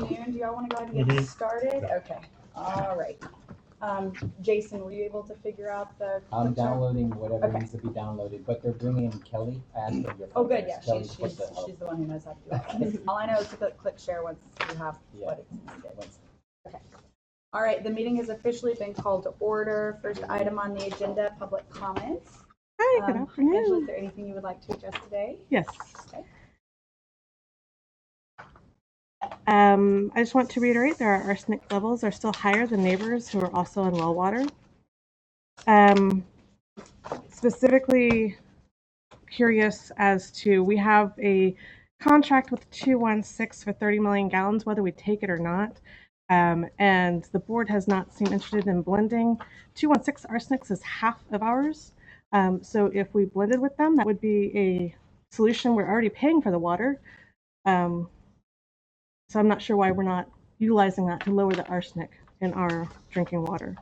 afternoon. Do y'all want to go ahead and get started? Okay. All right. Jason, were you able to figure out the? I'm downloading whatever Okay. needs to be downloaded, but they're bringing in Kelly. I asked her your Oh, good. Yeah, Kelly she's the one who knows how to do it. All I know is to click share once you have what it's needed. Okay. All right. The meeting has officially been called to order. First item on the agenda: public comments. Hi. Good afternoon. Angela, is there anything you would like to address today? Yes. Okay. I just want to reiterate that our arsenic levels are still higher than neighbors who are also in well water. Specifically curious as to, we have a contract with 216 for 30 million gallons, whether we take it or not. And the board has not seemed interested in blending. 216 arsenics is half of ours. So if we blended with them, that would be a solution. We're already paying for the water. So I'm not sure why we're not utilizing that to lower the arsenic in our drinking water.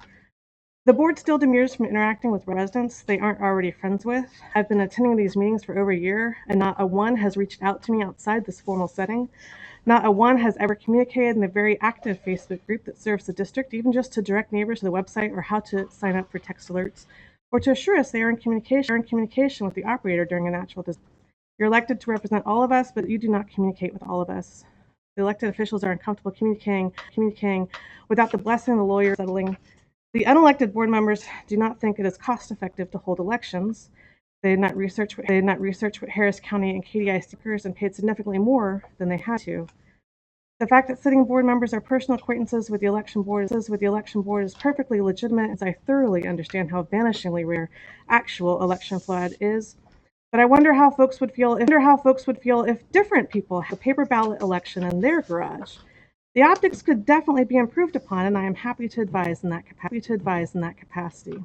The board still demurs from interacting with residents they aren't already friends with. I've been attending these meetings for over a year, and not a one has reached out to me outside this formal setting. Not a one has ever communicated in the very active Facebook group that serves the district, even just to direct neighbors to the website or how to sign up for text alerts, or to assure us they are in communication with the operator during a natural disaster. You're elected to represent all of us, but you do not communicate with all of us. The elected officials are uncomfortable communicating without the blessing of the lawyer settling. The unelected board members do not think it is cost-effective to hold elections. They did not research what Harris County and KDI stickers and paid significantly more than they had to. The fact that sitting board members are personal acquaintances with the election board is perfectly legitimate, as I thoroughly understand how vanishingly rare actual election fraud is. But I wonder how folks would feel if different people had a paper ballot election in their garage. The optics could definitely be improved upon, and I am happy to advise in that capacity.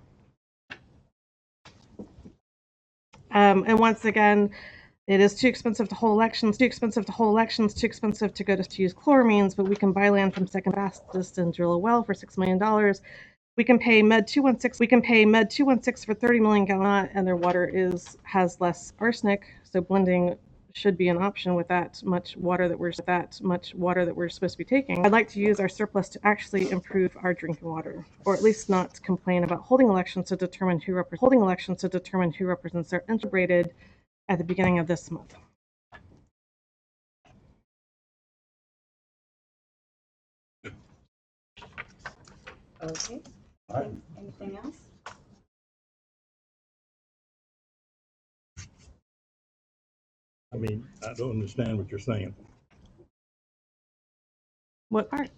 And once again, it is too expensive to hold elections, too expensive to go to use chloramines, but we can buy land from second fastest and drill a well for $6 million. We can pay Med 216 for 30 million gallons, and their water has less arsenic, so blending should be an option with that much water that we're supposed to be taking. I'd like to use our surplus to actually improve our drinking water, or at least not complain about holding elections to determine who represents our integrated at the beginning of this month. Okay. All right. Anything else? I mean, I don't understand what you're saying. What part?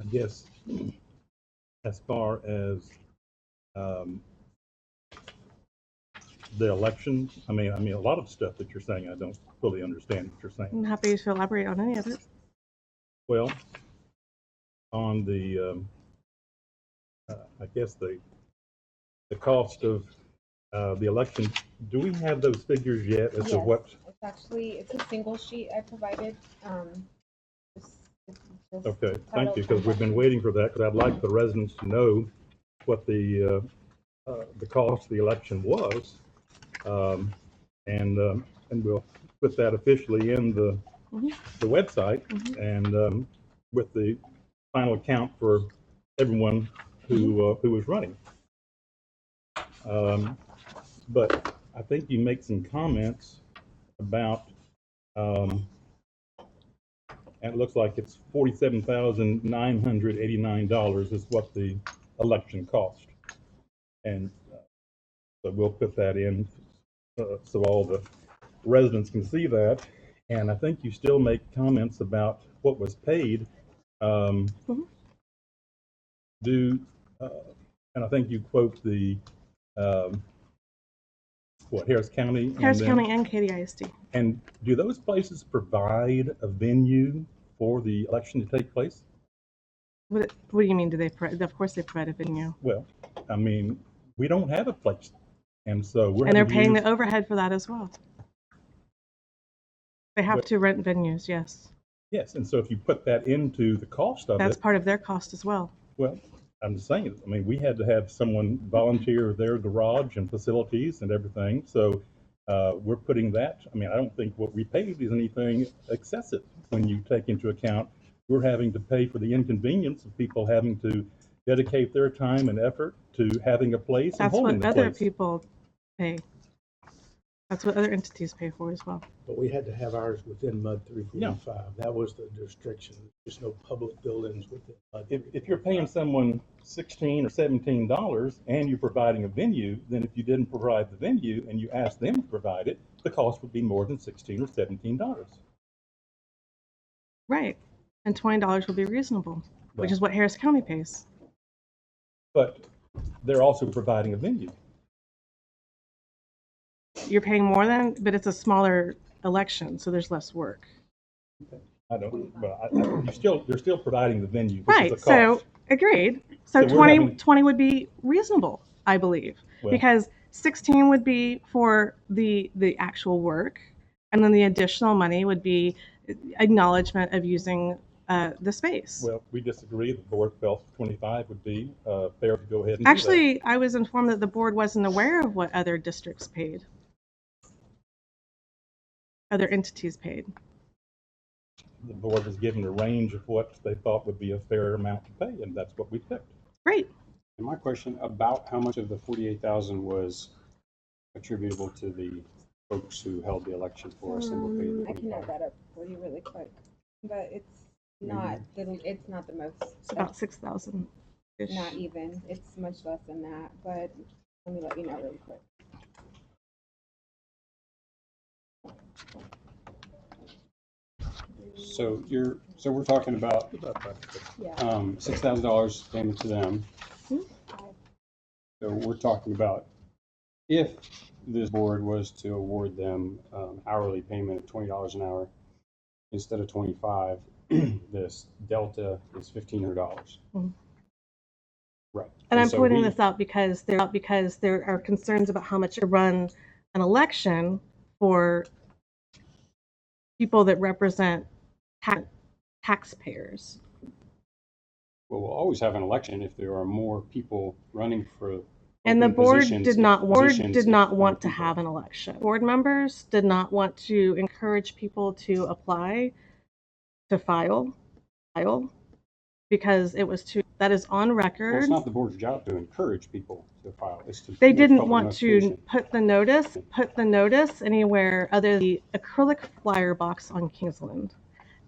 I guess as far as the election, I mean, a lot of stuff that you're saying, I don't fully understand what you're saying. I'm happy to elaborate on any of it. Well, on the, I guess the cost of the election, do we have those figures yet as to what? It's a single sheet I provided. Okay, thank you, because we've been waiting for that, because I'd like the residents to know what the cost of the election was, and we'll put that officially in the website, and with the final count for everyone who was running. But I think you make some comments about, and it looks like it's $47,989 is what the election cost. And so we'll put that in so all the residents can see that. And I think you still make comments about what was paid due, and I think you quote the Harris County? Harris County and KDISD. And do those places provide a venue for the election to take place? What do you mean? Do they? Of course, they provide a venue. Well, I mean, we don't have a place, and so they're paying the overhead for that as well. They have to rent venues, yes. Yes, and so if you put that into the cost of that's part of their cost as well. Well, I'm just saying, I mean, we had to have someone volunteer their garage and facilities and everything. So we're putting that, I mean, I don't think what we paid is anything excessive. when you take into account we're having to pay for the inconvenience of people having to dedicate their time and effort to having a place and That's holding what the other place. people pay. That's what other entities pay for as well. But we had to have ours within MUD 345. That was the restriction. There's no public buildings within MUD. If you're paying someone $16 or $17 and you're providing a venue, then if you didn't provide the venue and you asked them to provide it, the cost would be more than $16 or $17. Right. And $20 would be reasonable, which Right. is what Harris County pays. But they're also providing a venue. You're paying more than, but it's a smaller election, so there's less work. I don't, but they're still providing the venue, which is a Right, cost. so agreed. So So we're 20, having- 20 would be reasonable, I believe, Well- because 16 would be for the actual work, and then the additional money would be acknowledgement of using the space. Well, we disagree. The board felt 25 would be fair to go ahead and do that. Actually, I was informed that the board wasn't aware of what other districts paid. Other entities paid. The board was given a range of what they thought would be a fair amount to pay, and that's what we picked. Great. And my question about how much of the 48,000 was attributable to the folks who held the election for us and were paid the I can add 25? that up for you really quick, but it's not the most. It's about 6,000. Not even. It's much less than that, but let me let you know really quick. So we're talking about Yeah. $6,000 payment to them. So we're talking about if this board was to award them hourly payment of $20 an hour instead of 25, this delta is $1,500. Mhm. Right. And I'm so pointing we- this out because there are concerns about how much to run an election for people that represent taxpayers. Well, we'll always have an election if there are more people running for. And the open board positions, did if not positions, if more want to people- have an election. Board members did not want to encourage people to apply, to file, because it was that is on Well, record. it's not the board's job to encourage people to file. It's to. They make didn't public want to notification. put the notice anywhere other than the acrylic flyer box on Kingsland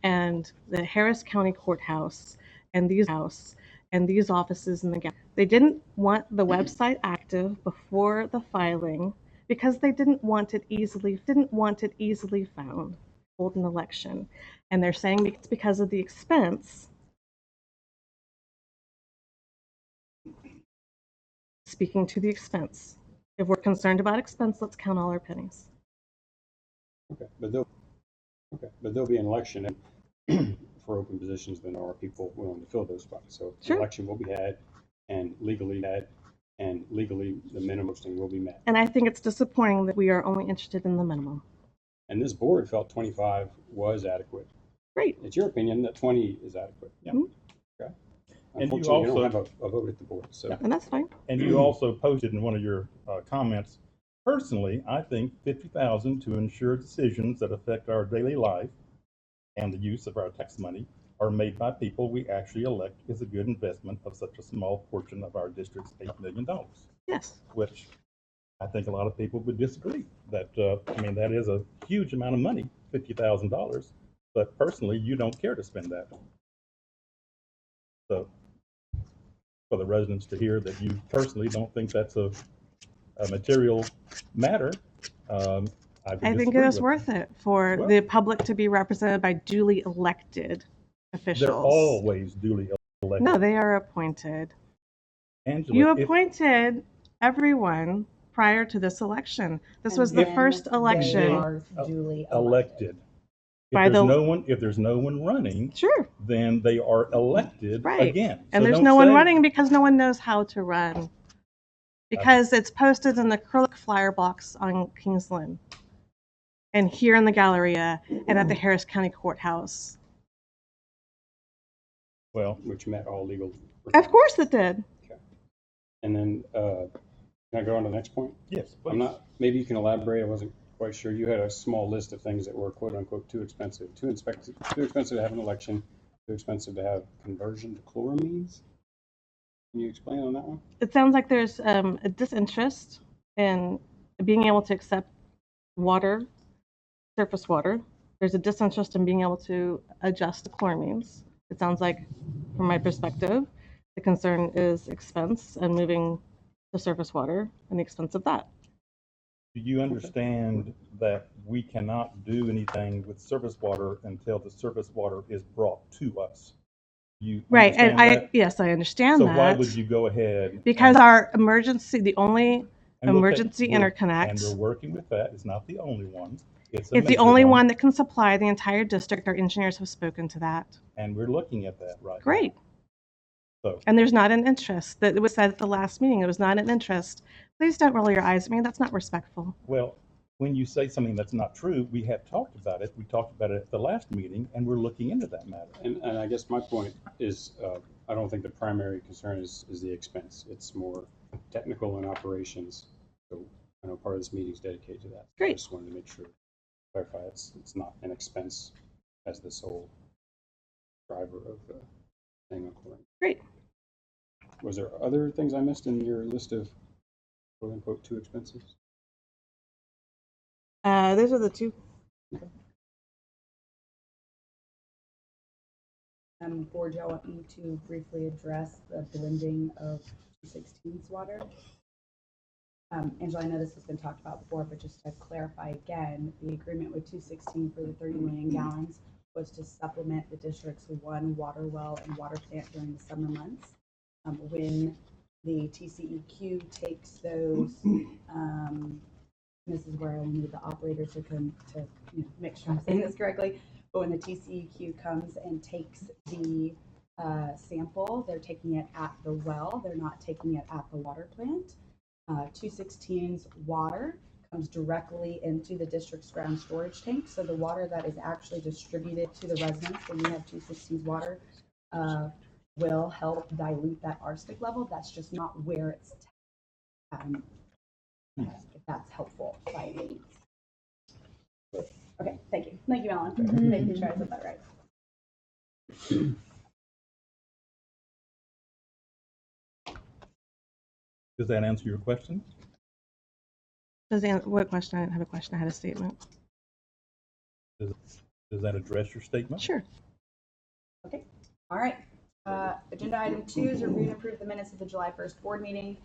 and the Harris County Courthouse and these offices in the gallery. They didn't want the website active before the filing because they didn't want it easily found. Hold an election, and they're saying it's because of the expense. Speaking to the expense. If we're concerned about expense, let's count all our pennies. Okay, but there'll be an election and for open positions, then there are people willing to fill those spots. So Sure. the election will be had and legally the minimum thing will be met. And I think it's disappointing that we are only interested in the minimum. And this board felt 25 was adequate. Great. It's your opinion that 20 is adequate. Yeah. Mhm. Okay. And you Unfortunately, we don't also- have a vote at the board, so. And that's fine. And you also posted in one of your comments, personally, I think 50,000 to ensure decisions that affect our daily life and the use of our tax money are made by people we actually elect is a good investment of such a small portion of our district's $8 million, Yes. which I think a lot of people would disagree. That that is a huge amount of money, $50,000, but personally, you don't care to spend that. So for the residents to hear that you personally don't think that's a material matter, I would I think disagree it is with. worth it for Well- the public to be represented by duly elected officials. They're always duly elected. No, they are appointed. Angela, You if- appointed everyone prior to this election. This was the And first then they election. are duly elected. By If there's no one running, Sure. then they are elected Right. again. And So there's don't no one say- running because no one knows how to run. Because it's posted in the acrylic flyer box on Kingsland and here in the Galleria and at the Harris County Courthouse. Well, Which met all legal. Of course it did. And then, can I go on to the next point? yes, I'm not, maybe you can elaborate, I wasn't quite sure. You had a small list of things that were quote unquote too expensive to have an election, too expensive to have conversion to chloramines. Can you explain on that one? It sounds like there's a disinterest in being able to accept water, surface water. There's a disinterest in being able to adjust to chloramines. It sounds like, from my perspective, the concern is expense and moving to surface water and the expense of that. Do you understand that we cannot do anything with surface water until the surface water is brought to us? You Right, and understand that? yes, I understand So that. why would you go ahead? Because our emergency, the only and we'll emergency and we're interconnect, working with that. It's not the only one. It's it's the only one that can supply the entire district. Our engineers have spoken to that. And we're looking at that right now. Great. So, And there's not an interest. That it was said at the last meeting. It was not an interest. Please don't roll your eyes at me. That's not respectful. well, when you say something that's not true, we have talked about it. We talked about it at the last meeting, and we're looking into that matter. And I guess my point is, I don't think the primary concern is the expense. It's more technical and operations. So I know part of this meeting is dedicated to that. Great. I just wanted to make sure, clarify, it's not an expense as the sole driver of the thing on chlorine. Great. Was there other things I missed in your list of quote unquote too expensive? Those are the two. Board, y'all want me to briefly address the blending of 216's water? Angela, I know this has been talked about before, but just to clarify again, the agreement with 216 for the 30 million gallons was to supplement the district's one water well and water plant during the summer months. When the TCEQ takes those, this is where I need the operator to come to make sure I'm saying this correctly. But when the TCEQ comes and takes the sample, they're taking it at the well. They're not taking it at the water plant. 216's water comes directly into the district's ground storage tank. So the water that is actually distributed to the residents when we have 216's water will help dilute that arsenic level. That's just not where it's if that's helpful by any means. Okay, thank you. Thank you, Alan, for making sure I said that right. Does that answer your question? What question? I didn't have a question. I had a statement. Does that address your statement? Sure. Okay. All right. Agenda item 2 is review and approve the minutes of the July 1st board meeting.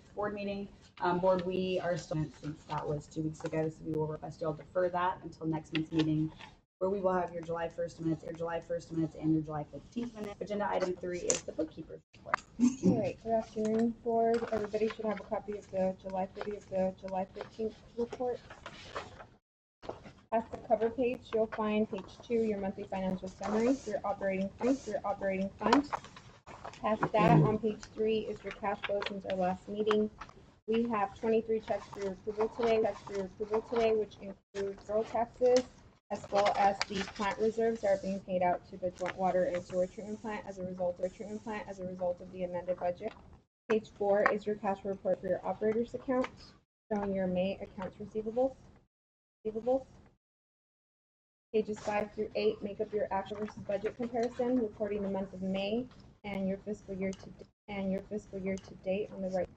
Board, we are still, since that was 2 weeks ago, so we will request you all defer that until next month's meeting, where we will have your July 1st minutes, and your July 15th minutes. Agenda item 3 is the bookkeeper's report. All right, good afternoon, board. Everybody should have a copy of the July 30th, the July 15th report. At the cover page, you'll find page 2, your monthly financial summary, your operating fund. Past that, on page 3 is your cash flow since our last meeting. We have 23 checks for your approval today, which includes rural taxes, as well as the plant reserves that are being paid out to the joint water and sewer treatment plant as a result of the amended budget. Page 4 is your cash flow report for your operator's account, showing your May accounts receivables. Pages 5 through 8 make up your actual versus budget comparison, reporting the month of May and your fiscal year to date on the right.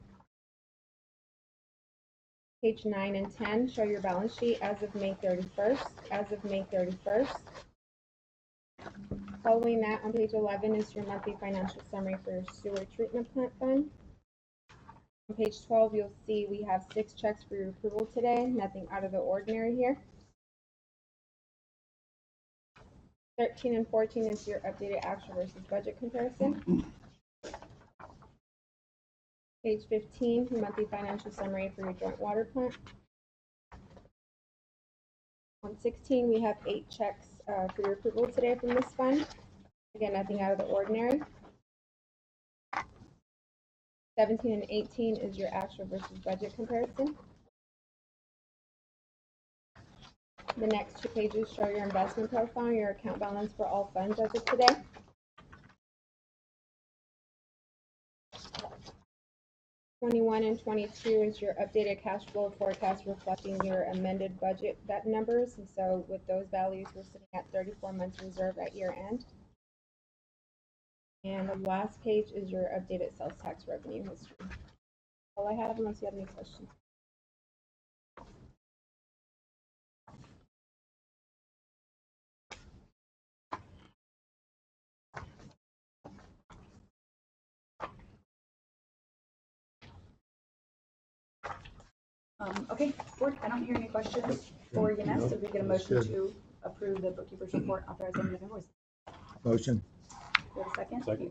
Page 9 and 10 show your balance sheet as of May 31st. Following that, on page 11 is your monthly financial summary for your sewer treatment plant fund. On page 12, you'll see we have 6 checks for your approval today. Nothing out of the ordinary here. 13 and 14 is your updated actual versus budget comparison. Page 15, your monthly financial summary for your joint water plant. On 16, we have 8 checks for your approval today from this fund. Again, nothing out of the ordinary. 17 and 18 is your actual versus budget comparison. The next 2 pages show your investment profile, your account balance for all funds as of today. 21 and 22 is your updated cash flow forecast reflecting your amended budget that numbers. And so with those values, we're sitting at 34 months reserve at year end. And the last page is your updated sales tax revenue history. All I have, unless you have any questions. Okay, board, I don't hear any questions for Yanes. If we get a motion to approve the bookkeeper's report authorizing the invoice. Motion. Do we have a second? Second.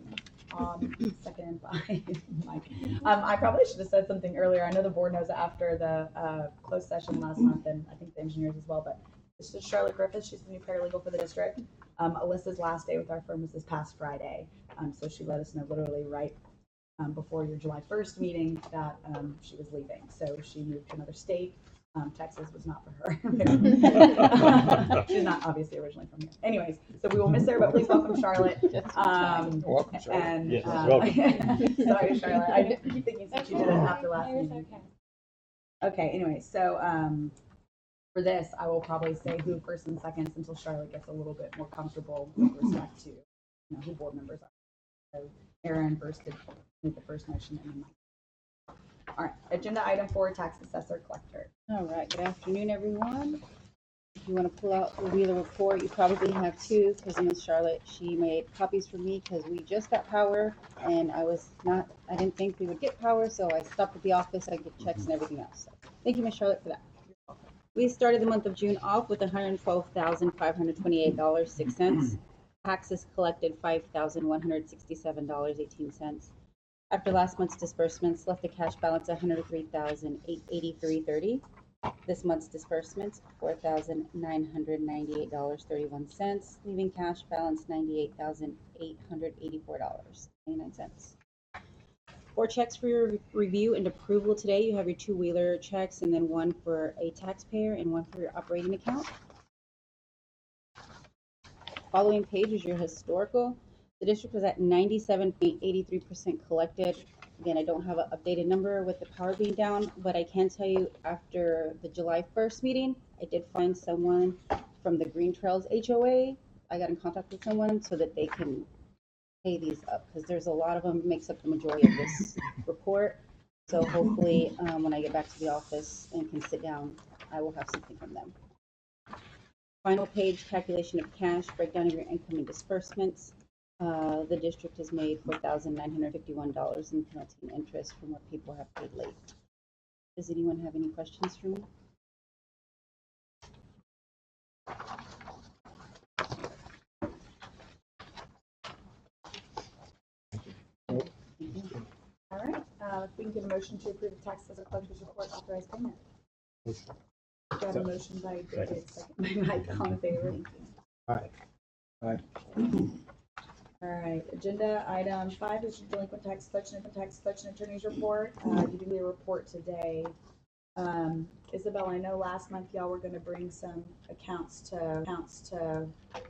Second by Mike. I probably should have said something earlier. I know the board knows after the closed session last month, and I think the engineers as well, but this is Charlotte Griffith. She's the new paralegal for the district. Alyssa's last day with our firm was this past Friday. So she let us know literally right before your July 1st meeting that she was leaving. So she moved to another state. Texas was not for her. She's not obviously originally from here. Anyways, so we will miss her, but please welcome Charlotte. Welcome, Charlotte. And Yes, welcome. sorry, Charlotte. I keep thinking since you did it after last meeting. Okay. Anyway, so for this, I will probably say who first and seconds until Charlotte gets a little bit more comfortable with respect to who board members are. So Aaron first did make the first motion, and then Mike. All right, agenda item 4, tax assessor collector. All right, good afternoon, everyone. If you want to pull out the Wheeler report, you probably have two, because Miss Charlotte, she made copies for me because we just got power and I didn't think we would get power, so I stopped at the office, I get checks and everything else. So, thank you, Miss Charlotte, for that. We started the month of June off with $112,528.06. Taxes collected $5,167.18. After last month's disbursements, left the cash balance $103,883.30. This month's disbursements $4,998.31, leaving cash balance $98,884.29. 4 checks for your review and approval today. You have your 2 Wheeler checks, and then 1 for a taxpayer and 1 for your operating account. Following page is your historical. The district was at 97.83% collected. Again, I don't have an updated number with the power being down, but I can tell you after the July 1st meeting, I did find someone from the Green Trails HOA. I got in contact with someone so that they can pay these up, because there's a lot of them, makes up the majority of this report. So hopefully when I get back to the office and can sit down, I will have something from them. Final page, calculation of cash, breakdown of your income and disbursements. The district has made $4,951 in penalty and interest from what people have paid late. Does anyone have any questions for me? All right, if we can get a motion to approve the tax assessor collector's report authorized payment. Motion. Got a motion by David, second by Mike, all in favor. Thank you. Aye. Aye. All right, agenda item 5 is your delinquent tax collection and tax collection attorney's report. You did a report today. Isabel, I know last month y'all were going to bring some accounts to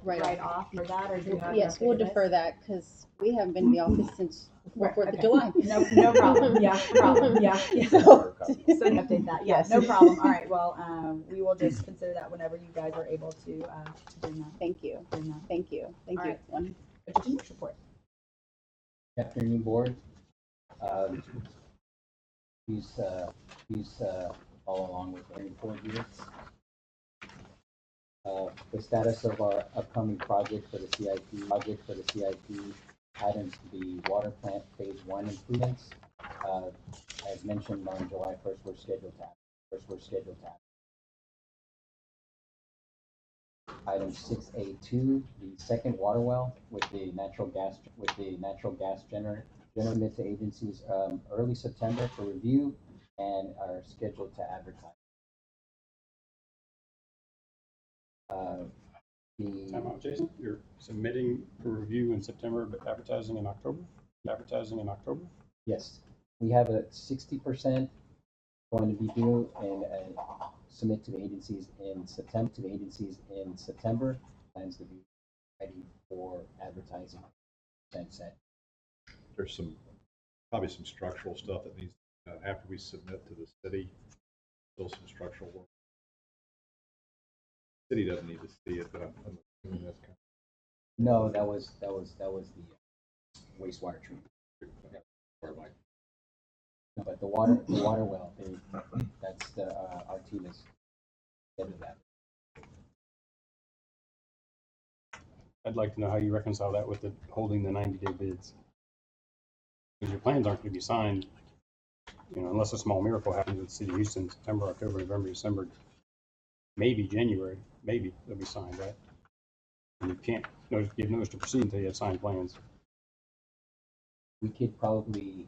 write off for that, or do you have? Yes, we'll defer that because we haven't been in the office since before 4th of July. No problem. Yeah, problem. Yeah. So update that. Yeah, no problem. All right. Well, we will just consider that whenever you guys are able to bring that. Thank you. Thank you. Thank All you. right. One. Agenda report. Good afternoon, board. He's all along with the report here. The status of our upcoming project for the CIP, items to be water plant phase 1 improvements. As mentioned on July 1st, we're scheduled to have. Item 6A2, the second water well with the natural gas generator submit to agencies early September for review and are scheduled to advertise. Time out, Jason. You're submitting for review in September, but advertising in October? Yes, we have a 60% going to be due and submit to the agencies in September. Plans to be ready for advertising. There's probably some structural stuff that needs after we submit to the city, still some structural work. City doesn't need to see it, but I'm assuming that's kind No, that was the wastewater treatment. of like, No, but the water well, that's our team is head of that. I'd like to know how you reconcile that with holding the 90-day bids. Because your plans aren't going to be signed, unless a small miracle happens with the city of Houston, September, October, November, December, maybe January, maybe they'll be signed, right? And you can't give notice to proceed until you have signed plans. We could probably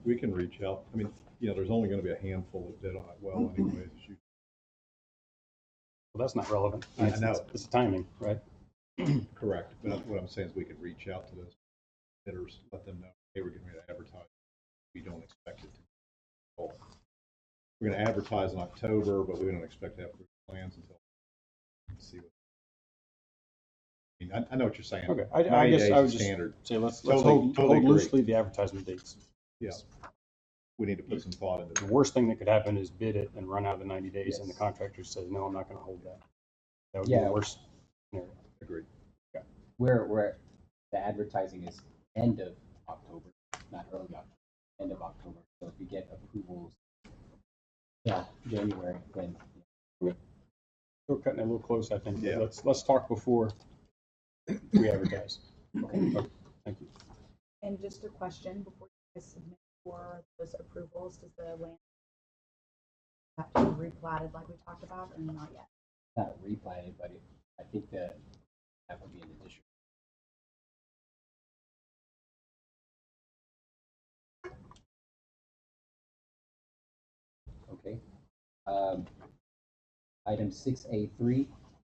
we can reach out. I mean, there's only going to be a handful that bid on it well anyways. Well, that's not relevant. I know. It's the timing, right? Correct. But what I'm saying is we could reach out to those bidders, let them know, hey, we're getting ready to advertise. We don't expect it to be full. We're going to advertise in October, but we don't expect to have plans until see what. I mean, I know what you're saying. Okay, I guess I would just standard. say let's Totally hold agree. loosely the advertisement dates. Yeah. We need to put some thought into The it. worst thing that could happen is bid it and run out of 90 days, and the Yes. contractor says, no, I'm not going to hold that. That would be Yeah. the worst scenario. Agreed. we're the advertising is end of October, not early October, end of October. So if you get approvals, January, then We're cutting it a little close, I think. Yeah. Let's talk before we advertise. okay. Thank you. And just a question before you guys submit for those approvals, does the land have to be replatted like we talked about, or not yet? Not replatted, but I think that would be an addition. Okay. Item 6A3,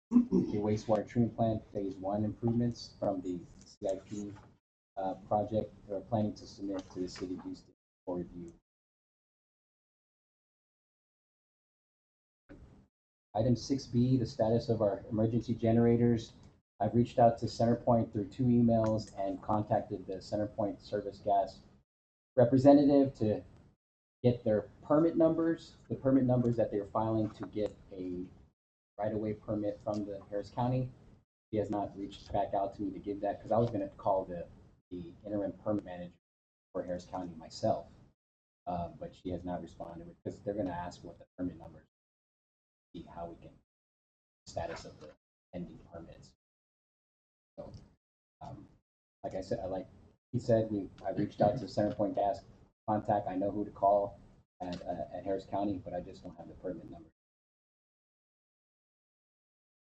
the wastewater treatment plant phase 1 improvements from the CIP project. We're planning to submit to the city of Houston for review. Item 6B, the status of our emergency generators. I've reached out to CenterPoint through 2 emails and contacted the CenterPoint Service Gas representative to get their permit numbers, the permit numbers that they're filing to get a right-of-way permit from the Harris County. He has not reached back out to me to give that, because I was going to call the interim permit manager for Harris County myself, but she has not responded, because they're going to ask what the permit numbers, see how we can status of the pending permits. So, like I said, he said, I reached out to CenterPoint Gas contact. I know who to call at Harris County, but I just don't have the permit number.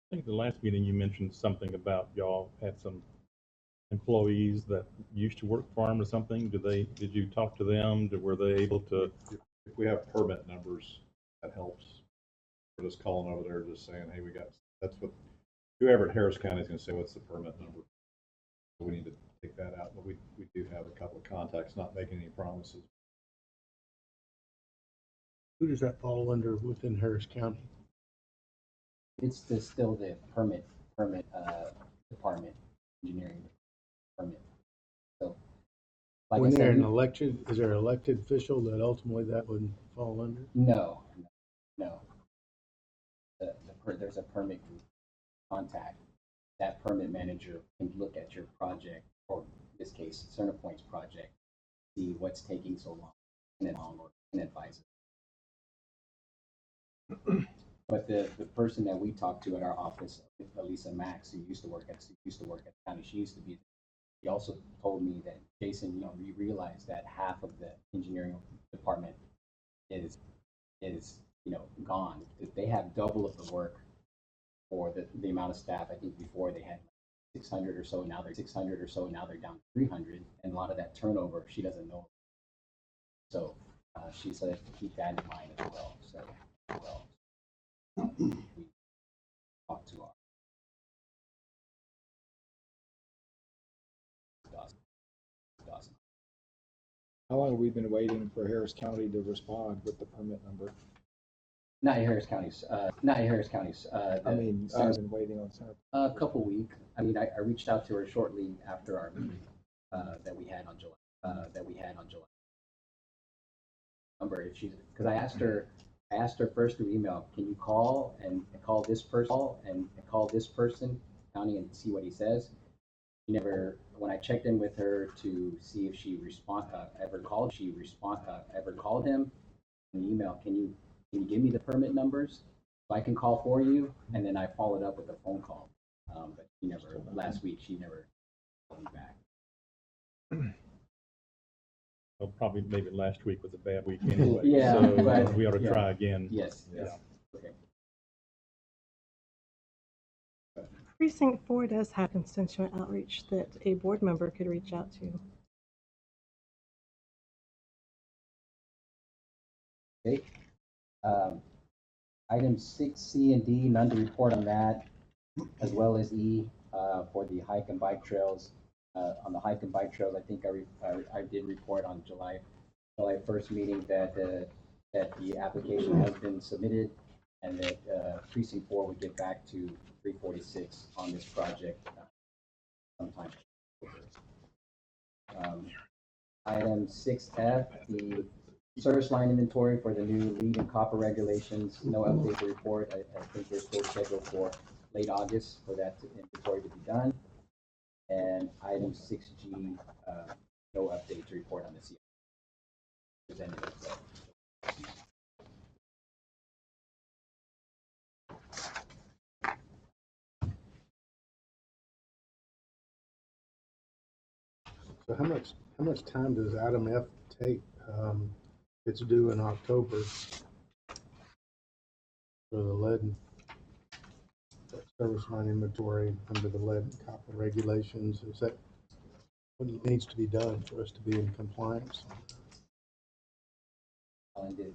I think the last meeting you mentioned something about y'all had some employees that used to work for them or something. Did you talk to them? Were they able to? If we have permit numbers, that helps. We're just calling over there, just saying, hey, that's what, whoever at Harris County is going to say, what's the permit number? So we need to take that out, but we do have a couple of contacts, not making any promises. Who does that fall under within Harris County? It's still the permit department, engineering permit. So, like When I they're said, an election, is there an elected official that ultimately that would fall under? no. There's a permit group contact. That permit manager can look at your project, or in this case, CenterPoint's project, see what's taking so long, and then advise it. But the person that we talked to at our office, Elisa Max, who used to work at the county, she also told me that, Jason, we realized that half of the engineering department is gone. They have double of the work for the amount of staff. I think before they had 600 or so, now they're 600 or so, now they're down to 300, and a lot of that turnover she doesn't know. So she said to keep that in mind as well. So we talked to our Dawson. How long have we been waiting for Harris County to respond with the permit number? Not Harris County's, not Harris County's, I mean, I've been waiting on some. a couple weeks. I mean, I reached out to her shortly after our meeting, that we had on July. Number if she's, because I asked her first through email, can you call and call this person, county, and see what he says? She never, when I checked in with her to see if she ever called him in the email, can you give me the permit numbers so I can call for you? And then I followed up with a phone call. But she never, last week, she never called me back. Well, probably maybe last week was a bad week anyway. Yeah, So but- we ought to yeah. try again. Yes, yes. Yeah. Okay. Precinct 4 does have constituent outreach that a board member could reach out to. Okay. Item 6C and D, none to report on that, as well as E, for the hike and bike trails. On the hike and bike trails, I think I did report on July 1st meeting that the application has been submitted and that Precinct 4 would get back to 346 on this project sometime. Item 6F, the service line inventory for the new lead and copper regulations. No update to report. I think we're still scheduled for late August for that inventory to be done. And item 6G, no update to report on this yet. Presented as well. So how much time does item F take? It's due in October for the lead and service line inventory under the lead and copper regulations. Is that what needs to be done for us to be in compliance? And did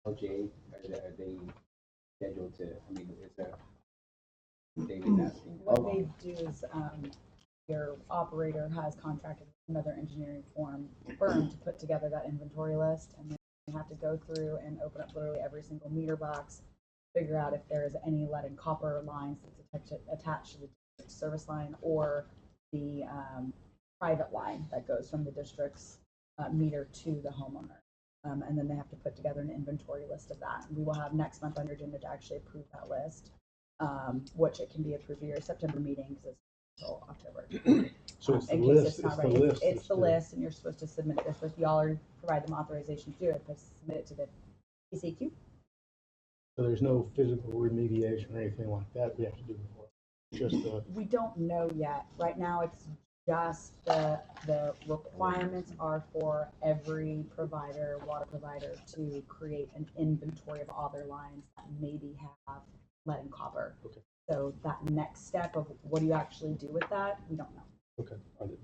OJ, are they scheduled to, I mean, is there, David's asking. What they do is, your operator has contracted with another engineering firm to put together that inventory list, and then you have to go through and open up literally every single meter box, figure out if there is any lead and copper lines that's attached to the district service line or the private line that goes from the district's meter to the homeowner. And then they have to put together an inventory list of that. And we will have next month on your agenda to actually approve that list, which it can be approved for your September meeting because it's until October. So it's the In case list, it's not it's the ready. list. It's the list, and you're supposed to submit it. They're supposed to, y'all already provide them authorization to do it, but submit it to the PCQ. So there's no physical remediation or anything like that we have to do before? Just the, We don't know yet. Right now, it's just the requirements are for every provider, water provider, to create an inventory of all their lines that maybe have lead and copper. Okay. So that next step of what do you actually do with that, we don't know. okay.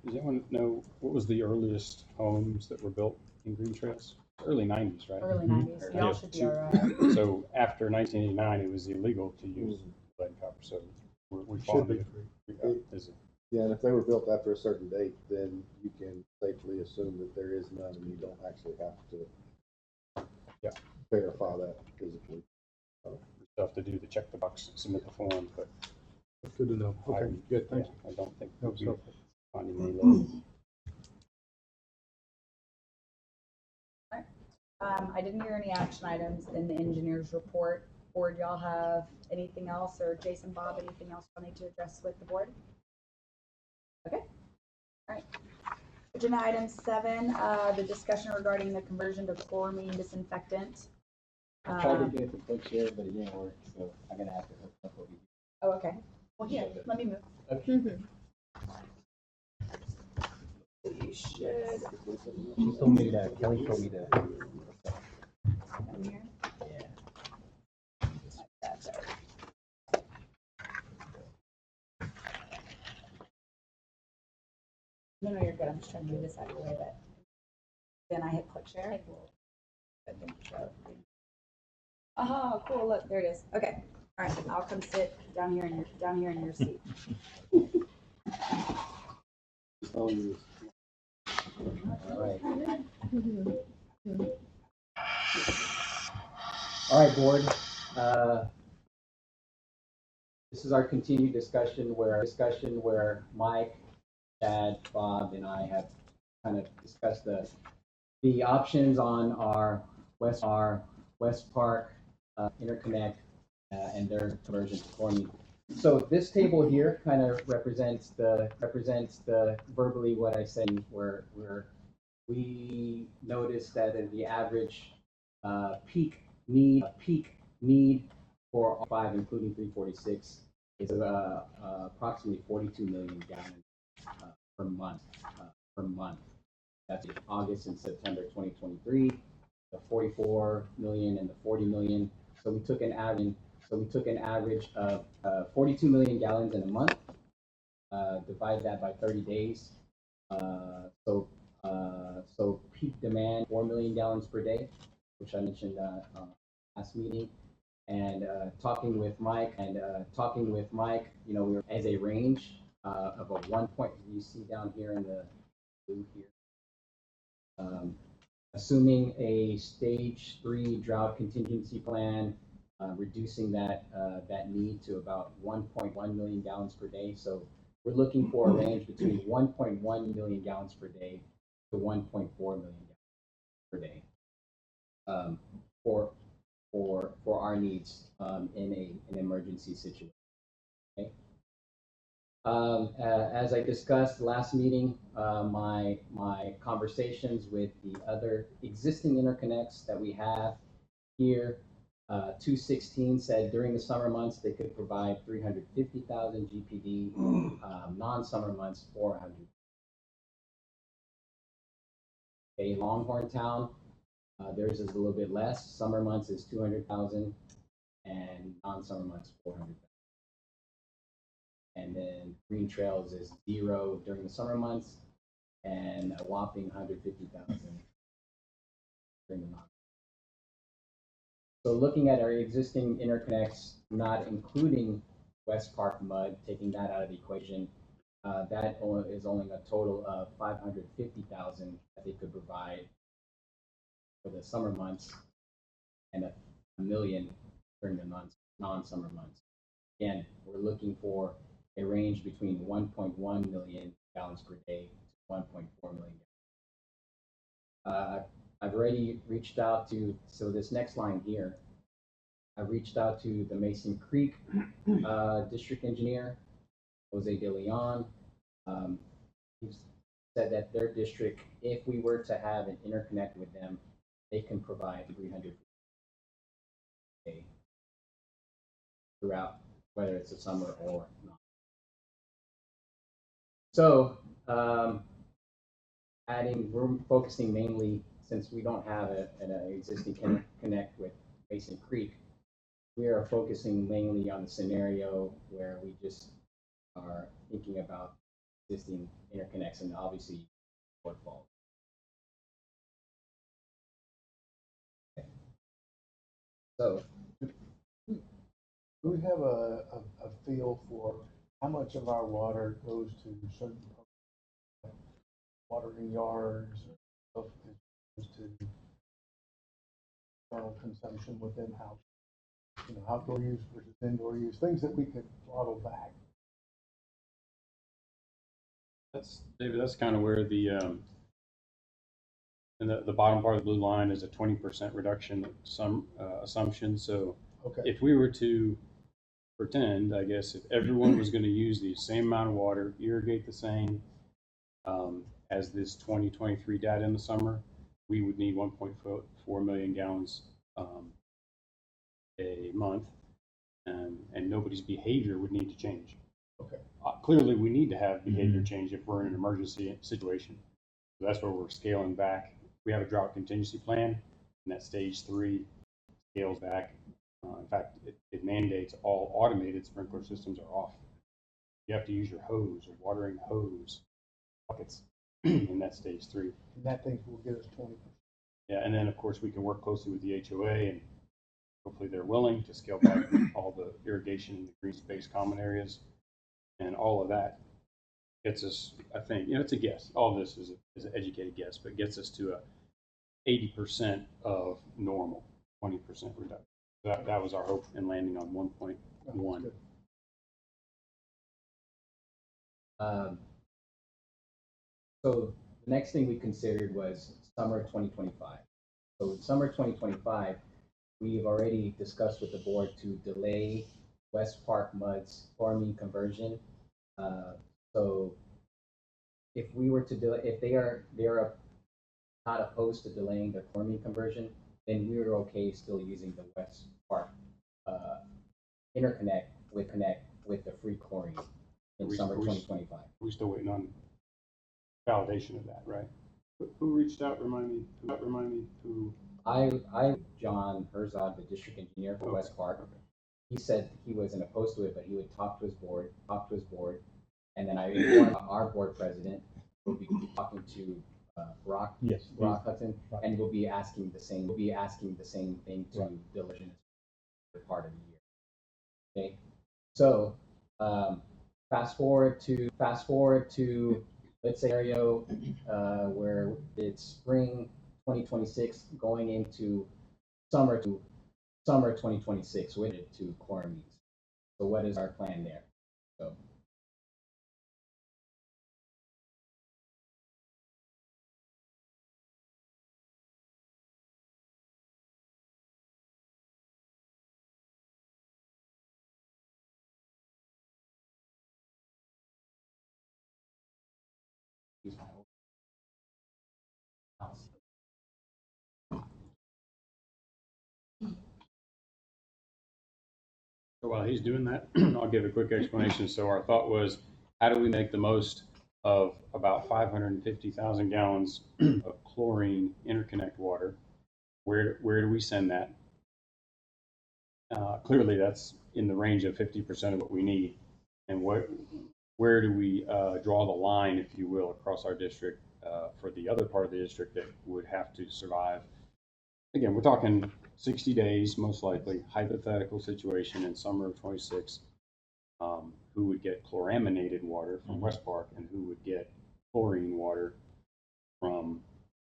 Does anyone know what was the earliest homes that were built in Green Trails? Early 90s, right? Early 90s, y'all Yeah, should be two- all right. So after 1989, it was illegal to use lead and copper. So we Should followed be it. free. Is it? Yeah, and if they were built after a certain date, then you can safely assume that there is none and you don't actually have to verify that physically. Stuff to do to check the box, submit the form, but That's good to know. Okay, good, thank you. I don't think No, we'll be so- finding any lead. I didn't hear any action items in the engineer's report. Board, y'all have anything else, or Jason, Bob, anything else y'all need to address with the board? Okay, all right. Agenda item 7, the discussion regarding the conversion to chloramine disinfectant. I tried to do it to click share, but it didn't work, so I'm gonna have to hook up what we do. Oh, okay. Well, here, let me move. You should. She told me that, Kelly told me that. Come here. No, you're good. I'm just trying to move this out of the way, but then I hit click share. But then show. Oh, cool. Look, there it is. Okay. All right. I'll come sit down here in your seat. All right. All right, board. this is our continued discussion where Mike, Chad, Bob, and I have kind of discussed the options on our West Park interconnect and their conversion to chlorine. So this table here kind of represents the verbally what I said, where we noticed that the average peak need for all 5, including 346, is approximately 42 million gallons per month. That's in August and September 2023, the 44 million and the 40 million. So we took an average of 42 million gallons in a month. Divide that by 30 days. So peak demand 4 million gallons per day, which I mentioned last meeting. And talking with Mike, you know, we were as a range of a 1 point. You see down here in the blue here. Assuming a stage 3 drought contingency plan, reducing that need to about 1.1 million gallons per day. So we're looking for a range between 1.1 million gallons per day to 1.4 million gallons per day for our needs in an emergency situation. Okay. As I discussed last meeting, my conversations with the other existing interconnects that we have here, 216 said during the summer months they could provide 350,000 GPD, non-summer months 400. Okay, Longhorn Town, theirs is a little bit less. Summer months is 200,000, and non-summer months 400,000. And then Green Trails is 0 during the summer months, and a whopping 150,000 during the non. So looking at our existing interconnects, not including West Park Mud, taking that out of the equation, that is only a total of 550,000 that they could provide for the summer months, and a million during the non-summer months. Again, we're looking for a range between 1.1 million gallons per day to 1.4 million gallons. I've already reached out to, so this next line here, I've reached out to the Mason Creek district engineer, Jose De Leon. He said that their district, if we were to have an interconnect with them, they can provide 300 throughout, whether it's a summer or not. So, we're focusing mainly, since we don't have an existing connect with Mason Creek, we are focusing mainly on the scenario where we just are thinking about existing interconnects and obviously shortfall. Okay. So, do we have a feel for how much of our water goes to certain watering yards, or goes to internal consumption within house? You know, outdoor use versus indoor use, things that we could throttle back. That's, David, that's kind of where the and the bottom part of the blue line is a 20% reduction some assumption. So okay, if we were to pretend, I guess, if everyone was going to use the same amount of water, irrigate the same as this 2023 data in the summer, we would need 1.4 million gallons a month, and nobody's behavior would need to change. okay. Clearly, we need to have behavior change if we're in an emergency situation. So that's where we're scaling back. We have a drought contingency plan, and that stage 3 scales back. In fact, it mandates all automated sprinkler systems are off. You have to use your hose or watering hose buckets in that stage 3. And that thing will get us 20%. Yeah, and then of course we can work closely with the HOA, and hopefully they're willing to scale back all the irrigation in the green space common areas, and all of that gets us, I think, you know, it's a guess. All of this is an educated guess, but gets us to a 80% of normal, 20% reduction. That was our hope in landing on 1.1. So the next thing we considered was summer 2025. So summer 2025, we've already discussed with the board to delay West Park Mud's chloramine conversion. So if we were to delay, if they are not opposed to delaying the chloramine conversion, then we were okay still using the West Park interconnect with the free chlorine in summer 2025. We're still waiting on validation of that, right? Who reached out? Remind me who? John Herzog, the district engineer for West Park. Okay. He said he wasn't opposed to it, but he would talk to his board, and then I informed our board president, who will be talking to Brock Hudson, and we'll be asking the same thing to diligence for part of the year. Okay, so fast forward to let's say scenario where it's spring 2026 going into summer 2026 with it to chloramines. So what is our plan there? So So while he's doing that, I'll give a quick explanation. So our thought was, how do we make the most of about 550,000 gallons of chlorine interconnect water? Where do we send that? Clearly, that's in the range of 50% of what we need. And where do we draw the line, if you will, across our district for the other part of the district that would have to survive? Again, we're talking 60 days, most likely, hypothetical situation in summer of 26, who would get chloraminated water from West Park and who would get chlorine water from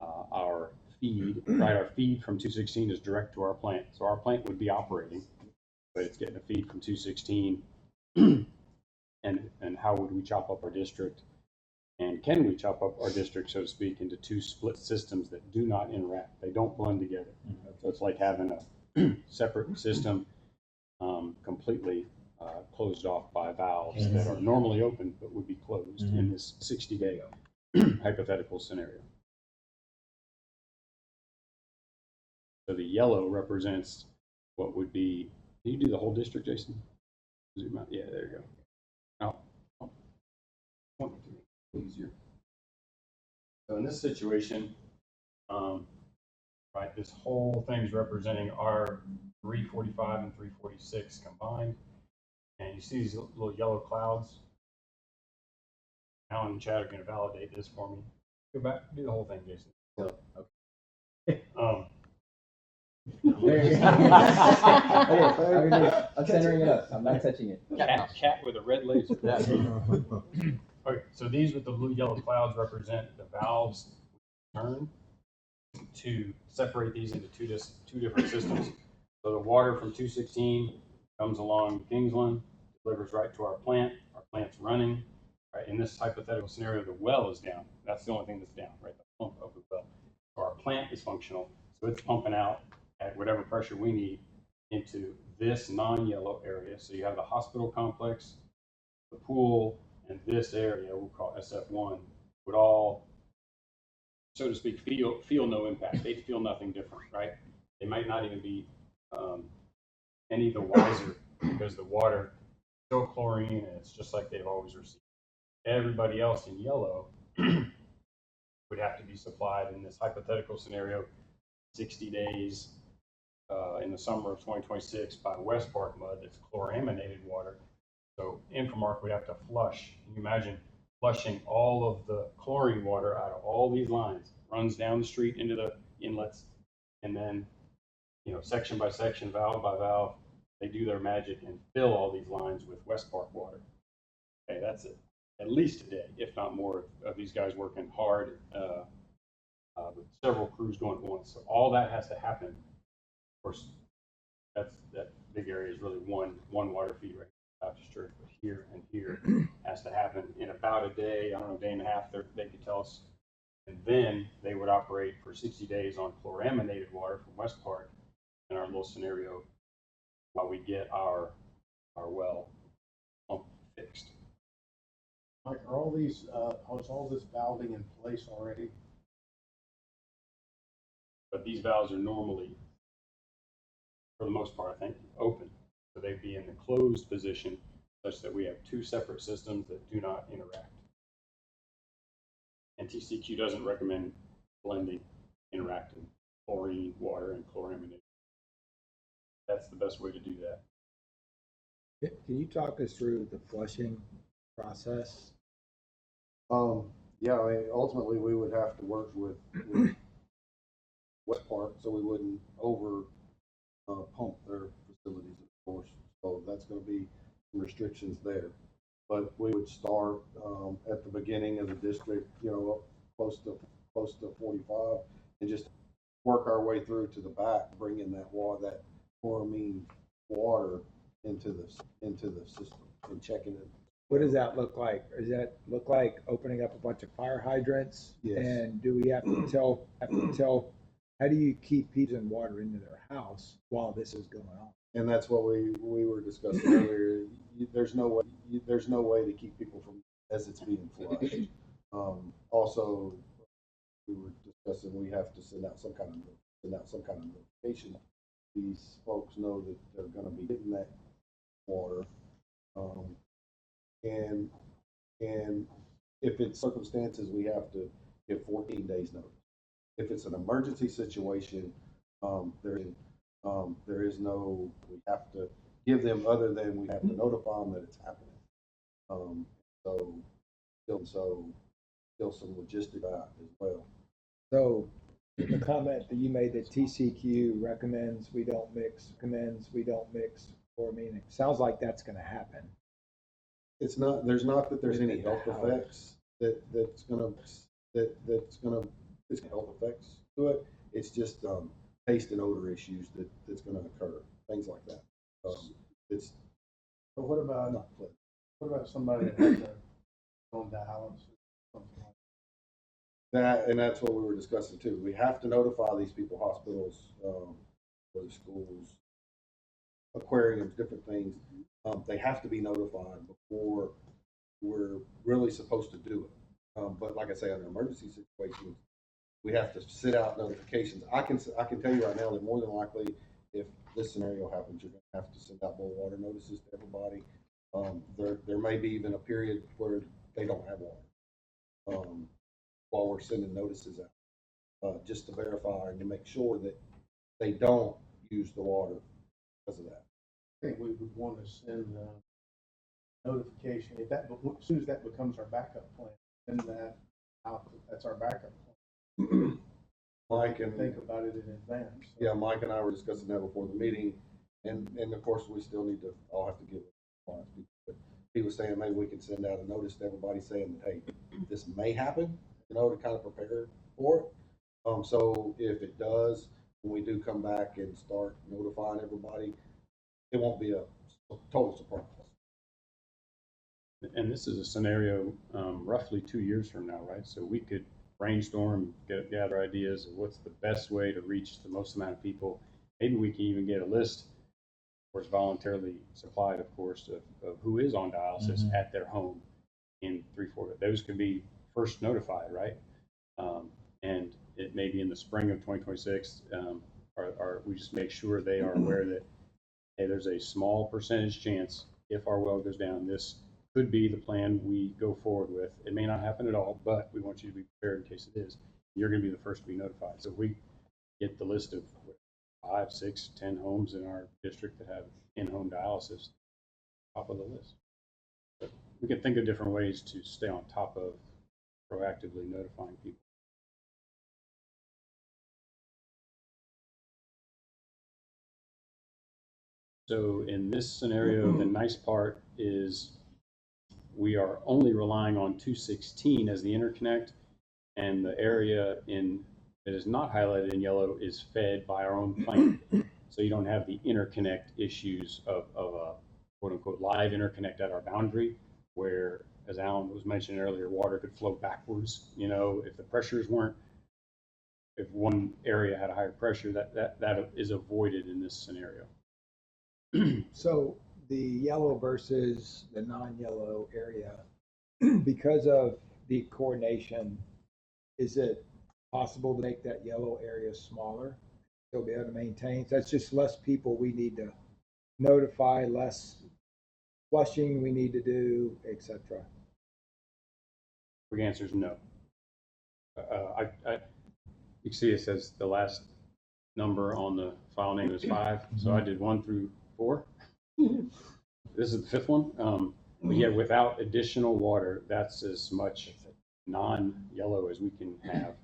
our feed, right? Our feed from 216 is direct to our plant. So our plant would be operating, but it's getting a feed from 216. And how would we chop up our district? And can we chop up our district, so to speak, into two split systems that do not interact? They don't blend together. So it's like having a separate system completely closed off by valves that are normally open but would be closed in this 60-day hypothetical scenario. So the yellow represents what would be, can you do the whole district, Jason? Zoom out. Yeah, there you go. Oh. Easier. So in this situation, right, this whole thing's representing our 345 and 346 combined. And you see these little yellow clouds. Alan and Chad are going to validate this for me. Go back, do the whole thing, Jason. okay. There you go. I'm centering it up. I'm not touching it. Cat with a red laser. Okay, so these with the blue yellow clouds represent the valves turn to separate these into two different systems. So the water from 216 comes along Kingsland, delivers right to our plant. Our plant's running. Right, in this hypothetical scenario, the well is down. That's the only thing that's down, right? The pump of the well. So our plant is functional, so it's pumping out at whatever pressure we need into this non-yellow area. So you have the hospital complex, the pool, and this area we'll call SF1 would all, so to speak, feel no impact. They feel nothing different, right? They might not even be any the wiser because the water is still chlorine and it's just like they've always received. Everybody else in yellow would have to be supplied in this hypothetical scenario 60 days in the summer of 2026 by West Park Mud that's chloraminated water. So Infomark would have to flush. Can you imagine flushing all of the chlorine water out of all these lines, runs down the street into the inlets, and then, you know, section by section, valve by valve, they do their magic and fill all these lines with West Park water. Okay, that's it. At least a day, if not more, of these guys working hard with several crews going at once. So all that has to happen. Of course, that big area is really one water feed right now, Baptist Church, but here and here has to happen in about a day, I don't know, day and a half, they could tell us. And then they would operate for 60 days on chloraminated water from West Park in our little scenario while we get our well pump fixed. Mike, are all these, is all this valving in place already? But these valves are normally, for the most part, I think, open. So they'd be in the closed position such that we have two separate systems that do not interact. And TCQ doesn't recommend blending, interacting chlorine, water, and chloraminated. That's the best way to do that. Can you talk us through the flushing process? Yeah, I mean, ultimately, we would have to work with West Park, so we wouldn't pump their facilities, of course. So that's gonna be restrictions there. But we would start, at the beginning of the district, you know, close to 45, and just work our way through to the back, bring in that that chloramine water into the system and checking it. What does that look like? Does that look like opening up a bunch of fire hydrants? Yes. And do we have to tell, how do you keep people and water into their house while this is going on? And that's what we were discussing earlier. There's no way to keep people from, as it's being flushed. Also, we were discussing, we have to send out some kind of notification. These folks know that they're gonna be getting that water. And if it's circumstances, we have to give 14 days notice. If it's an emergency situation, there is no, we have to give them, other than we have to notify them that it's happening. Still some logistics as well. So the comment that you made that TCQ recommends we don't mix chloramine, it sounds like that's gonna happen. It's not, there's any health effects that's gonna health effects to it. It's just, taste and odor issues that's gonna occur, things like that. It's. But what about somebody that has their own dialysis, something like That, and that's what we were discussing too. We have to notify these people, hospitals, or the schools, aquariums, different things. They have to be notified before we're really supposed to do it. But like I say, under emergency situations, we have to sit out notifications. I can tell you right now that more than likely, if this scenario happens, you're gonna have to send out more water notices to everybody. There may be even a period where they don't have water. While we're sending notices out, just to verify and to make sure that they don't use the water because of that. I think we would want to send a notification, if that, as soon as that becomes our backup plan, send that out, that's our backup plan. Mike and Think about it in advance. So. Yeah, Mike and I were discussing that before the meeting, and of course, we still need to, I'll have to give a response. But he was saying maybe we can send out a notice to everybody saying that, hey, this may happen, you know, to kind of prepare for it. So if it does, when we do come back and start notifying everybody, it won't be a total surprise. And this is a scenario roughly 2 years from now, right? So we could brainstorm, gather ideas of what's the best way to reach the most amount of people. Maybe we can even get a list, of course, voluntarily supplied, of course, of who is on dialysis at their home in 3-4. Those can be first notified, right? And it may be in the spring of 2026, or we just make sure they are aware that, hey, there's a small percentage chance if our well goes down, this could be the plan we go forward with. It may not happen at all, but we want you to be prepared in case it is. You're going to be the first to be notified. So if we get the list of 5, 6, 10 homes in our district that have in-home dialysis, top of the list. But we can think of different ways to stay on top of proactively notifying people. So in this scenario, the nice part is we are only relying on 216 as the interconnect, and the area that is not highlighted in yellow is fed by our own plant. So you don't have the interconnect issues of a quote unquote live interconnect at our boundary where, as Alan was mentioning earlier, water could flow backwards. You know, if the pressures weren't, if one area had a higher pressure, that is avoided in this scenario. So the yellow versus the non-yellow area, because of the coordination, is it possible to make that yellow area smaller? Still be able to maintain? So that's just less people we need to notify, less flushing we need to do, etc. The answer is no. You can see it says the last number on the file name is 5. So I did 1 through 4. This is the 5th one. But yet without additional water, that's as much non-yellow as we can have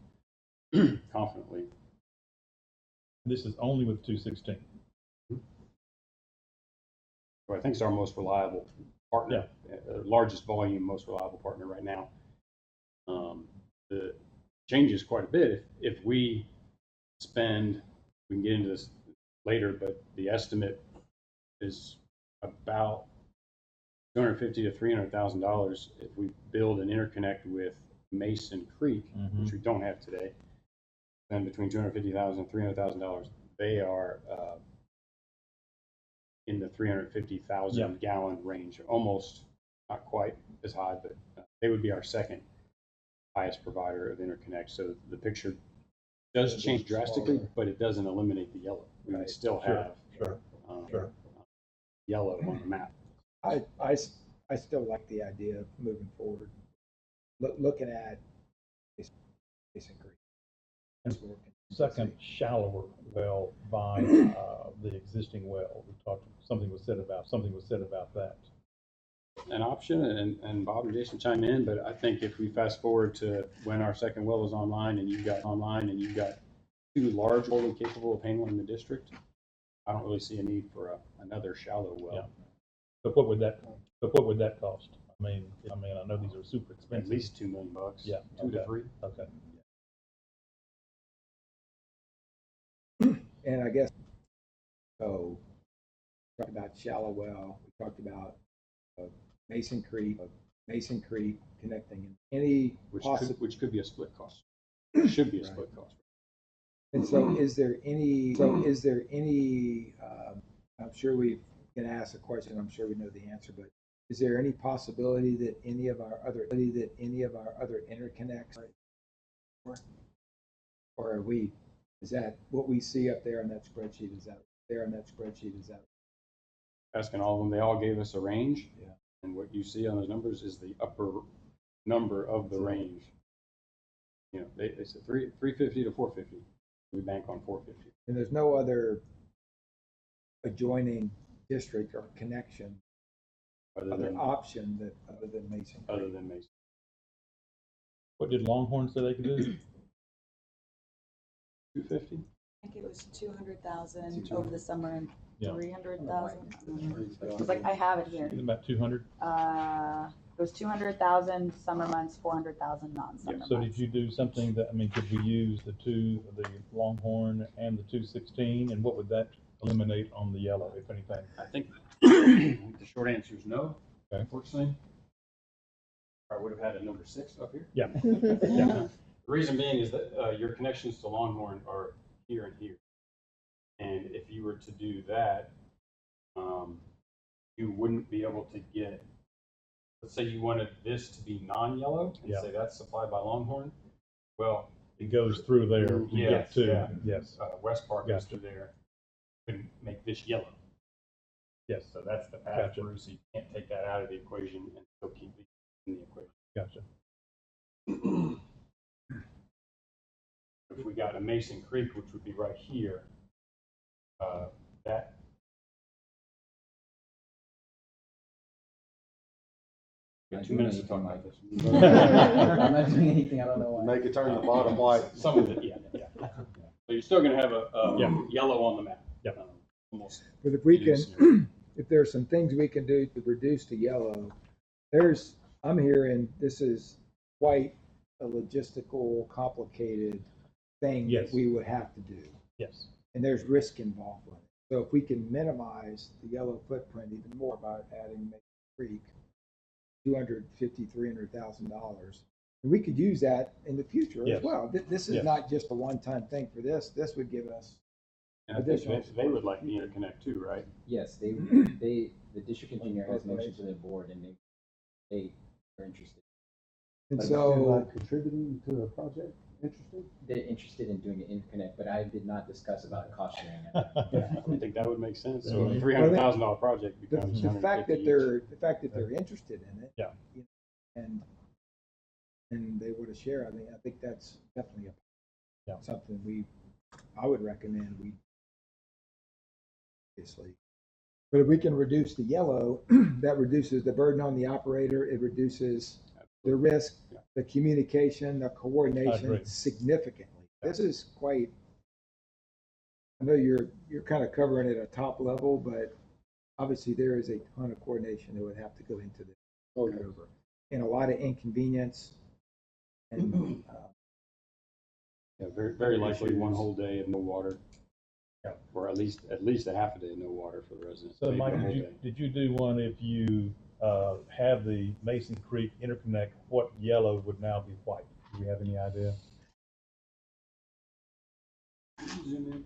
confidently. This is only with 216. So I think it's our most reliable partner, largest volume, most reliable partner right now. The changes quite a bit if we spend. We can get into this later, but the estimate is about $250,000 to $300,000 if we build an interconnect with Mason Creek, which we don't have today. Then between $250,000 and $300,000, they are in the 350,000 gallon range, almost not quite as high, but they would be our second highest provider of interconnect. So the picture does change drastically, but it doesn't eliminate the yellow. We would still have yellow on the map. I still like the idea of moving forward, looking at Mason Creek. Second shallower well by the existing well. We talked. Something was said about that. An option, and Bob and Jason chime in, but I think if we fast forward to when our second well is online and you've got 2 large wells capable of handling the district, I don't really see a need for another shallow well. Yeah. But what would that cost? I mean, I know these are super expensive. At least $2 million. Yeah. 2 to 3. Okay. And I guess, so, we talked about shallow well, we talked about Mason Creek connecting any which could be a split cost. Should be a split cost. And so is there any, I'm sure we can ask a question, I'm sure we know the answer, but is there any possibility that any of our other interconnects, or are we, is that what we see up there on that spreadsheet? Is that there on that spreadsheet? Is that asking all of them? They all gave us a range. Yeah. And what you see on those numbers is the upper number of the range. You know, they said 350 to 450. We bank on 450. And there's no other adjoining district or connection, other option that other than Mason. Other than Mason. What did Longhorn say they could do? 250. I think it was 200,000 over the summer and Yeah. 300,000. It was like, I have it here. About 200. It was 200,000 summer months, 400,000 non-summer months. So did you do something that, I mean, could we use the Longhorn and the 216, and what would that eliminate on the yellow, if anything? I think the short answer is no. Okay. Unfortunately, I would have had a number 6 up here. Yeah. The reason being is that your connections to Longhorn are here and here, and if you were to do that, you wouldn't be able to get. Let's say you wanted this to be non-yellow, and say that's supplied by Longhorn. Well, it goes through there to get to. Yes. West Park goes through there. Couldn't make this yellow. Yes. So that's the path through. So you can't take that out of the equation and still keep it in the equation. Gotcha. If we got a Mason Creek, which would be right here, that. Got 2 minutes to talk about this. I'm not doing anything. I don't know why. Make it turn the bottom white. Some of it, yeah. So you're still going to have a yellow on the map. Yeah. But if we can, if there's some things we can do to reduce the yellow, I'm hearing this is quite a logistical, complicated thing that we would have to do. Yes. And there's risk involved with it. So if we can minimize the yellow footprint even more by adding Mason Creek, $250,000-$300,000, and we could use that in the future as Yes. well. This is Yes. not just a one-time thing for this. This would give us And I think additional. they would like the interconnect too, right? Yes, the district engineer has mentioned to the board and they are interested. And Like, so, contributing to the project, interested? They're interested in doing an interconnect, but I did not discuss about cost sharing. I think that would make sense. So a Mhm. $300,000 project the, becomes the fact that 150 each. they're interested in it. Yeah. You know, and they would have shared, I think that's definitely something I would recommend we obviously. But if we can reduce the yellow, that reduces the burden on the operator, it reduces the risk, the communication, the coordination agree. significantly. This is quite, I know you're kind of covering it at top level, but obviously there is a ton of coordination that would have to go into this. Over. And a lot of inconvenience and Yeah, very, very likely one whole day of no water. Yeah. Or at least a half a day of no water for the residents. So maybe a Mike, whole day. did you do one if you have the Mason Creek interconnect, what yellow would now be white? Do you have any idea? Zoom in.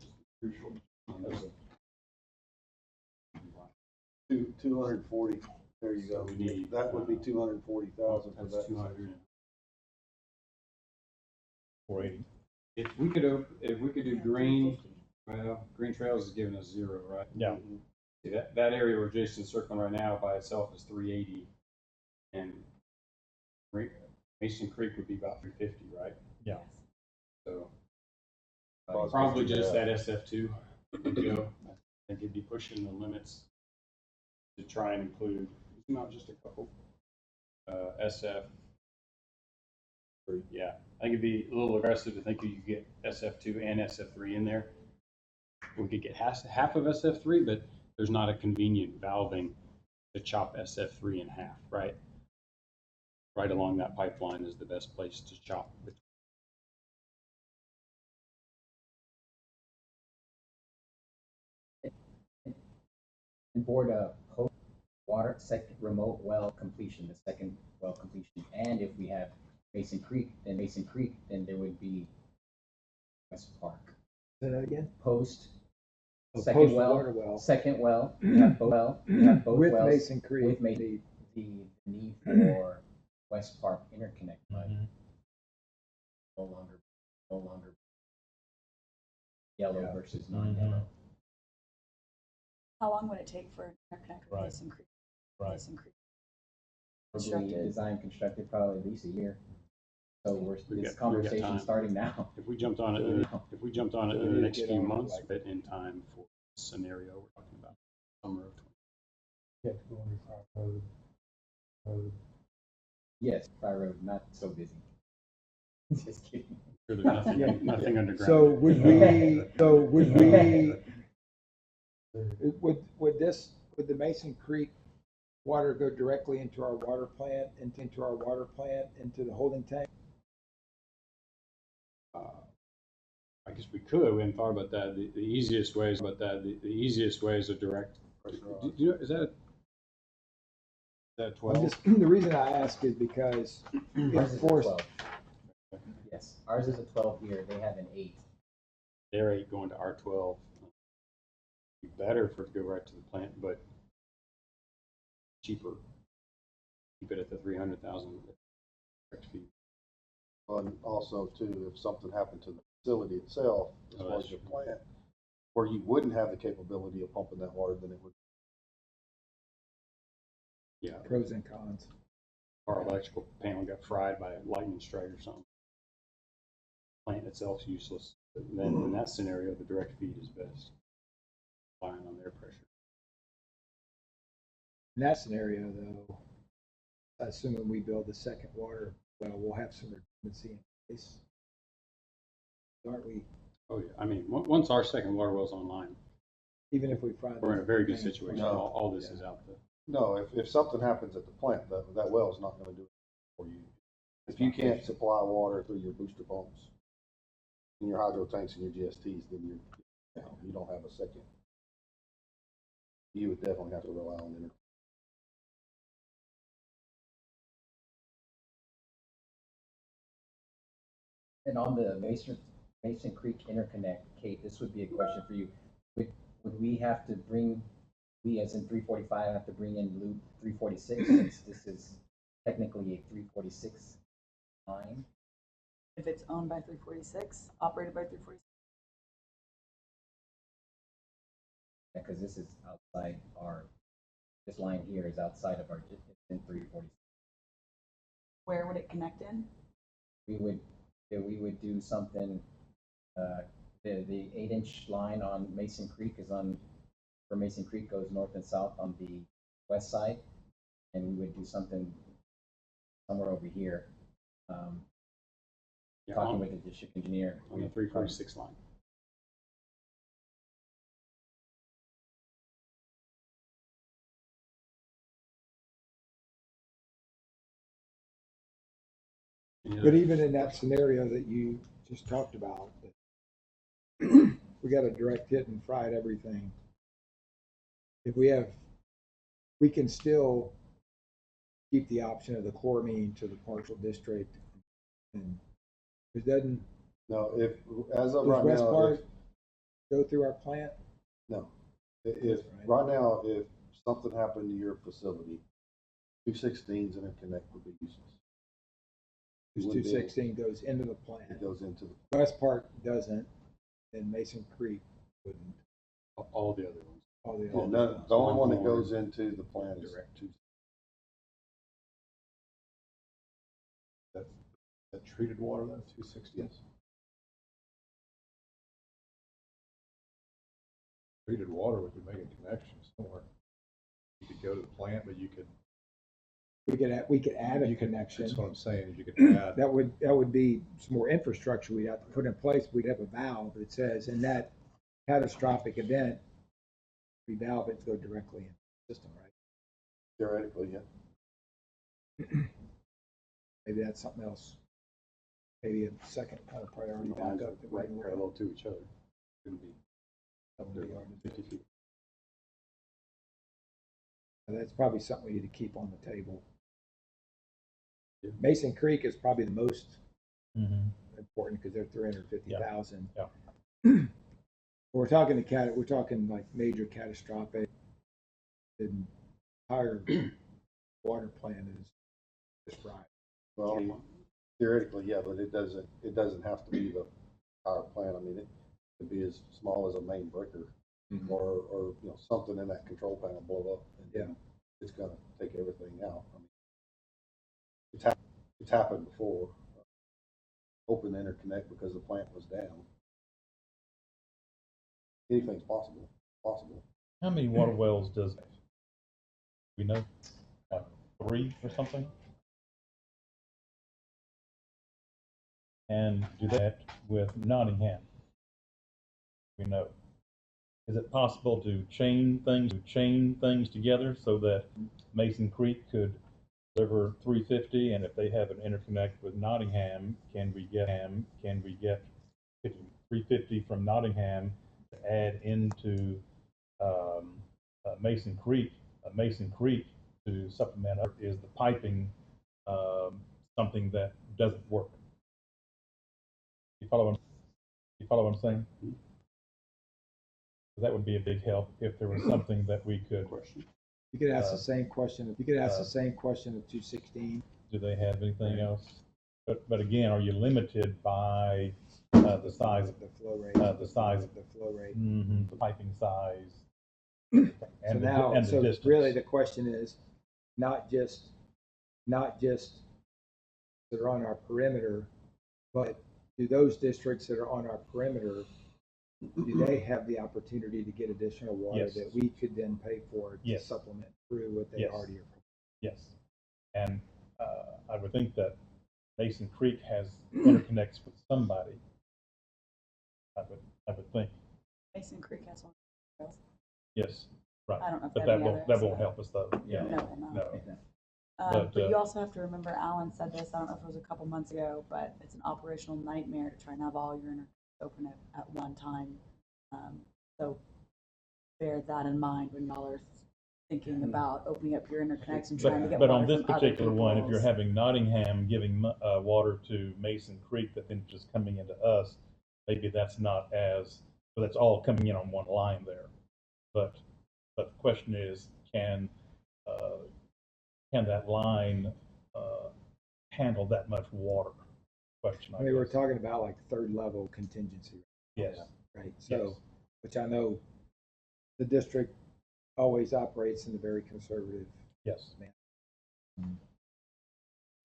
240, there you go. So we need, That would be 240,000 for That's that. 200. 480. If we could do green, well, Green Trails is giving us 0, right? Yeah. See, that area where Jason's circling right now by itself is 380, and Mason Creek would be about 350, right? Yeah. So probably just that SF2 would go. I think it'd be pushing the limits to try and include not just a couple. SF. Yeah, I think it'd be a little aggressive to think you could get SF2 and SF3 in there. We could get half of SF3, but there's not a convenient valving to chop SF3 in half, right? Right along that pipeline is the best place to chop. And board post water, second remote well completion, the second well completion. And if we have Mason Creek, then there would be West Park. say that again? Post Oh, second post well, water well. second well, we have both With wells. Mason Creek. With the need for West Park interconnect, but no longer yellow versus non-yellow. How long would it take for an interconnect with Right. Mason Creek? Right. Mason Creek. Probably Constructed. design constructed probably at least a year. So We this got conversation time. starting now. If we jumped on it, in the next few months, but in time for the scenario we're talking about, summer of 20. You have to go under Fire Road. Yes, Fire Road, not so busy. Just kidding. Sure, there's nothing underground. So would would the Mason Creek water go directly into our water plant, into the holding tank? I guess we could. We hadn't thought about that. The easiest way is a direct. Do you know, is that I'm 12? just, the reason I ask is because Ours if is a forced, 12. Yes, ours is a 12 here. They have an 8. Their 8 going to R12. Be better for it to go right to the plant, but cheaper. Keep it at the 300,000 direct feed. And also too, if something happened to the facility itself, as Oh, far that's as your true. plant, where you wouldn't have the capability of pumping that water, then it would. Yeah, pros and cons. our electrical panel got fried by a lightning strike or something. Plant itself's useless. Then in that scenario, the direct feed is best. Relying on their pressure. In that scenario, though, assuming we build the second water well, we'll have some redundancy in place, aren't we? Oh yeah, I mean, once our second water well's online, Even if we find we're in a very good situation. No. All this is out there. No, if something happens at the plant, that well is not gonna do it for you. If you can't supply water through your booster pumps and your hydro tanks and your GSTs, then you don't have a second you would definitely have to rely on interconnect. And on the Mason Creek interconnect, Kate, this would be a question for you. Would we have to bring, we as in 345 have to bring in loop 346 since this is technically a 346 line? If it's owned by 346, operated by 346. Because this is outside this line here is outside of it's in 346. Where would it connect in? We would do something, the 8-inch line on Mason Creek where Mason Creek goes north and south on the west side. And we would do something somewhere over here, talking with the district engineer. On the 346 line. But even in that scenario that you just talked about, we got a direct hit and fried everything. If we can still keep the option of the chloramine to the partial district. And it doesn't. No, as of Does right West now, Park go through our plant? no. Right now, if something happened to your facility, 216s interconnect would be useless. Because 216 goes into the plant. It goes into the. West Park doesn't, and Mason Creek wouldn't. All the other ones. All the Yeah, other. the only one that goes into the plant is Direct. That treated water, that's 260. Yes. Treated water, we could make a connection somewhere. You could go to the plant, but you could. We could add a connection. That's what I'm saying, is you could add. That would be some more infrastructure we'd have to put in place. We'd have a valve that says in that catastrophic event, we valve it to go directly into the system, right? Theoretically, yeah. Maybe that's something else. Maybe a second kind of priority Lines backup. are right parallel to each other. Couldn't be That'd be hard to do. 50 feet. That's probably something we need to keep on the table. Mason Creek is probably the most important because they're 350,000. Yeah. We're talking like major catastrophic. The entire water plant is fried. Well, theoretically, yeah, but it doesn't have to be the power plant. I mean, it could be as small as a main breaker or something in that control panel blow up and it's gonna take everything out. I mean, it's happened before. Open interconnect because the plant was down. Anything's possible. How many water wells does it? We know, like 3 or something? And do that with Nottingham? We know. Is it possible to chain things together so that Mason Creek could deliver 350, and if they have an interconnect with Nottingham, can we get 350 from Nottingham to add into Mason Creek? Mason Creek to supplement is the piping something that doesn't work? You follow what I'm saying? That would be a big help if there was something that we could. You could ask the same question. You could ask the same question of 216. Do they have anything else? But again, are you limited by the size of the flow rate? The piping size. So really the question is not just that are on our perimeter, but do those districts that are on our perimeter, do they have the opportunity to get additional water that we could then pay for to supplement through what they already are? Yes, and I would think that Mason Creek has interconnects with somebody. I would think. Mason Creek has one. Yes, right. I don't know if but they have that any won't others. help us though. Yeah. No, it will not. No. But you also have to remember, Alan said this, I don't know if it was a couple months ago, but it's an operational nightmare to try and have all your interconnects open at one time. So bear that in mind when y'all are thinking about opening up your interconnects and But, trying to get but water on this from other particular one, if you're people's. having Nottingham giving water to Mason Creek that then just coming into us, maybe that's not as, but that's all coming in on one line there. But the question is, can that line handle that much water? Question. I mean, we're talking about like third level contingency. Yes. Right, so, Yes. which I know the district always operates in a very conservative. Yes. manner.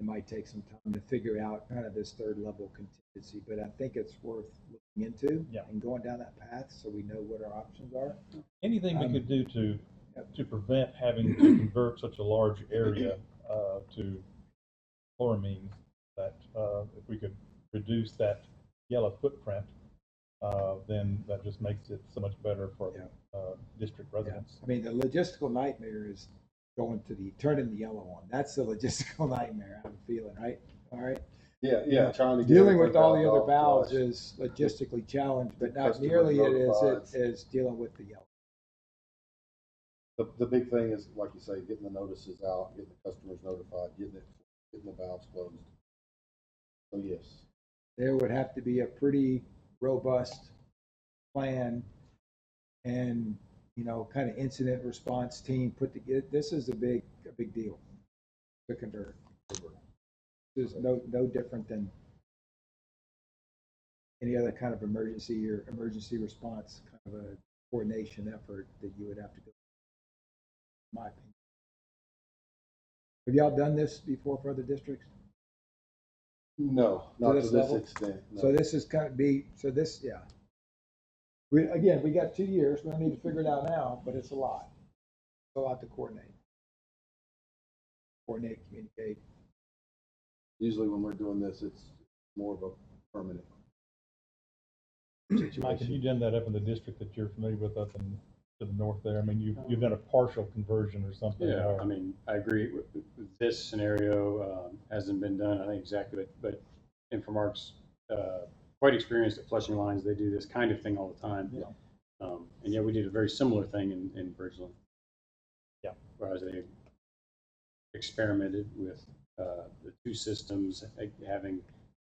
It might take some time to figure out kind of this third level contingency, but I think it's worth looking into. Yeah. And going down that path so we know what our options are. Anything we could do to Yep. prevent having to convert such a large area to chloramines, that if we could reduce that yellow footprint, then that just makes it so much better for district residents. I mean, the logistical nightmare is turning the yellow on. That's the logistical nightmare, I have a feeling, right? All right. Yeah, trying to get Dealing with all the everything other off valves flush. is logistically challenged, but not Customer nearly notified. as dealing with the yellow. The big thing is, like you say, getting the notices out, getting the customers notified, getting the valves closed. So yes. There would have to be a pretty robust plan and, kind of incident response team put together. This is a big deal to convert. This is no different than any other kind of emergency response kind of a coordination effort that you would have to go. In my opinion. Have y'all done this before for other districts? No, not to this level? extent. No. So this is kind of yeah. We got 2 years. We don't need to figure it out now, but it's a lot. It's a lot to coordinate, communicate. Usually when we're doing this, it's more of a permanent situation. Mike, have you done that up in the district that you're familiar with up in to the north there? I mean, you've done a partial conversion or something. Yeah, or, I mean, I agree with this scenario, hasn't been done, I think exactly, but Infomark's, quite experienced at flushing lines. They do this kind of thing all the time. Yeah. And yeah, we did a very similar thing in Bridgeland. Yeah. Whereas they experimented with, the two systems, having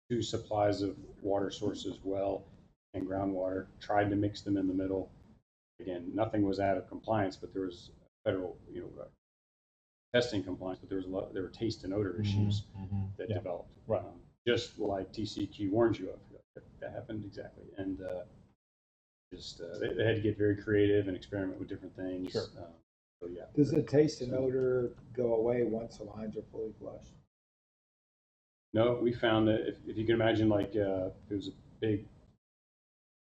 two supplies of water sources, well and groundwater, tried to mix them in the middle. Again, nothing was out of compliance, but there was federal, testing compliance, but there were taste and odor issues that developed. Right. Just like TCQ warned you of. That happened exactly. And they had to get very creative and experiment with different things. Sure. So yeah. Does the taste and odor go away once the lines are fully flushed? No, we found that if you can imagine, like, it was a big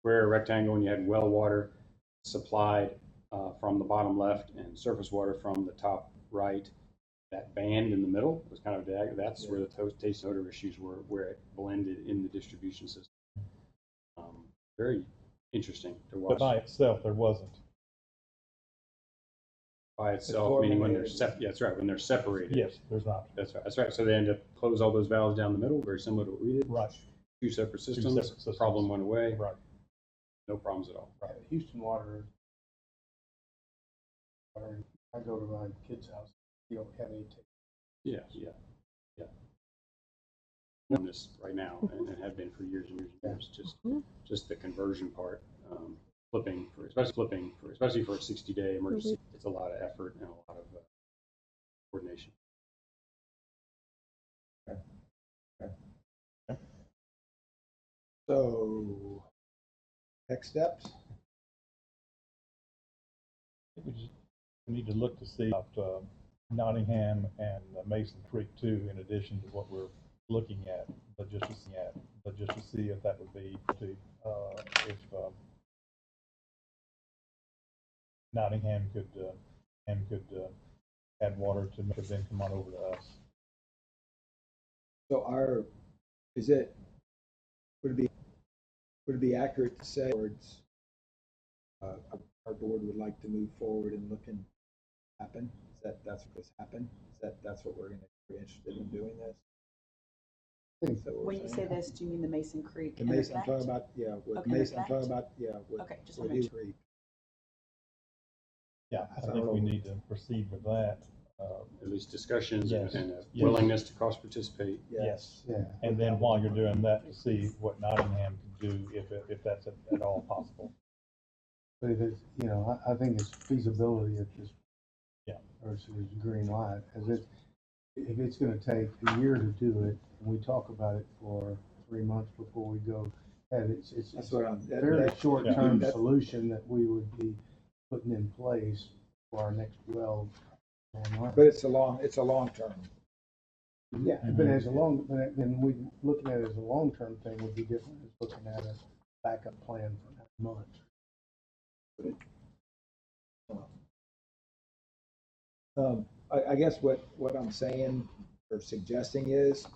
square rectangle and you had well water supplied from the bottom left and surface water from the top right, that band in the middle was kind of that's where the taste and odor issues were, where it blended in the distribution system. Very interesting to watch. But by itself, there wasn't. By itself, meaning when they're yeah, that's right, when they're separated. Yes, there's not. That's right. That's right. So they end up close all those valves down the middle, very similar to what we did. Right. Two separate systems. Two separate systems. Problem went away. Right. No problems at all. Right. Houston Water, I go to my kid's house, you don't have any taste. Yeah. On this right now, and have been for years and years and years. Just the conversion part, especially for a 60-day emergency. It's a lot of effort and a lot of coordination. So, next steps? I think we need to look to see about Nottingham and Mason Creek too, in addition to what we're looking at, but just to see if that would be if Nottingham could add water to then come on over to us. So would it be accurate to say our board would like to move forward and look and happen? That's what this happened? That's what we're interested in doing this? When you say this, do you mean the Mason Creek The Mason, I'm interconnect? talking about, with Okay, Mason, I'm interconnect? talking about, with Okay, just with wanna make East Creek. Yeah, I So- think we need to proceed with that. At least discussions Yes. and a Yes. willingness to cross participate. Yes. Yeah. And then while you're doing that, to see what Nottingham can do, if that's at all possible. But if it's, you know, I think it's feasibility at this. Yeah. Versus green light, as if it's gonna take a year to do it, and we talk about it for 3 months before we go, and it's That's what I'm. a very short-term that- solution that we would be putting in place for our next well. But it's a long term. Yeah, but as a long, but then we, looking at it as a long-term thing would be different as looking at a backup plan for 9 months. I guess what I'm saying or suggesting is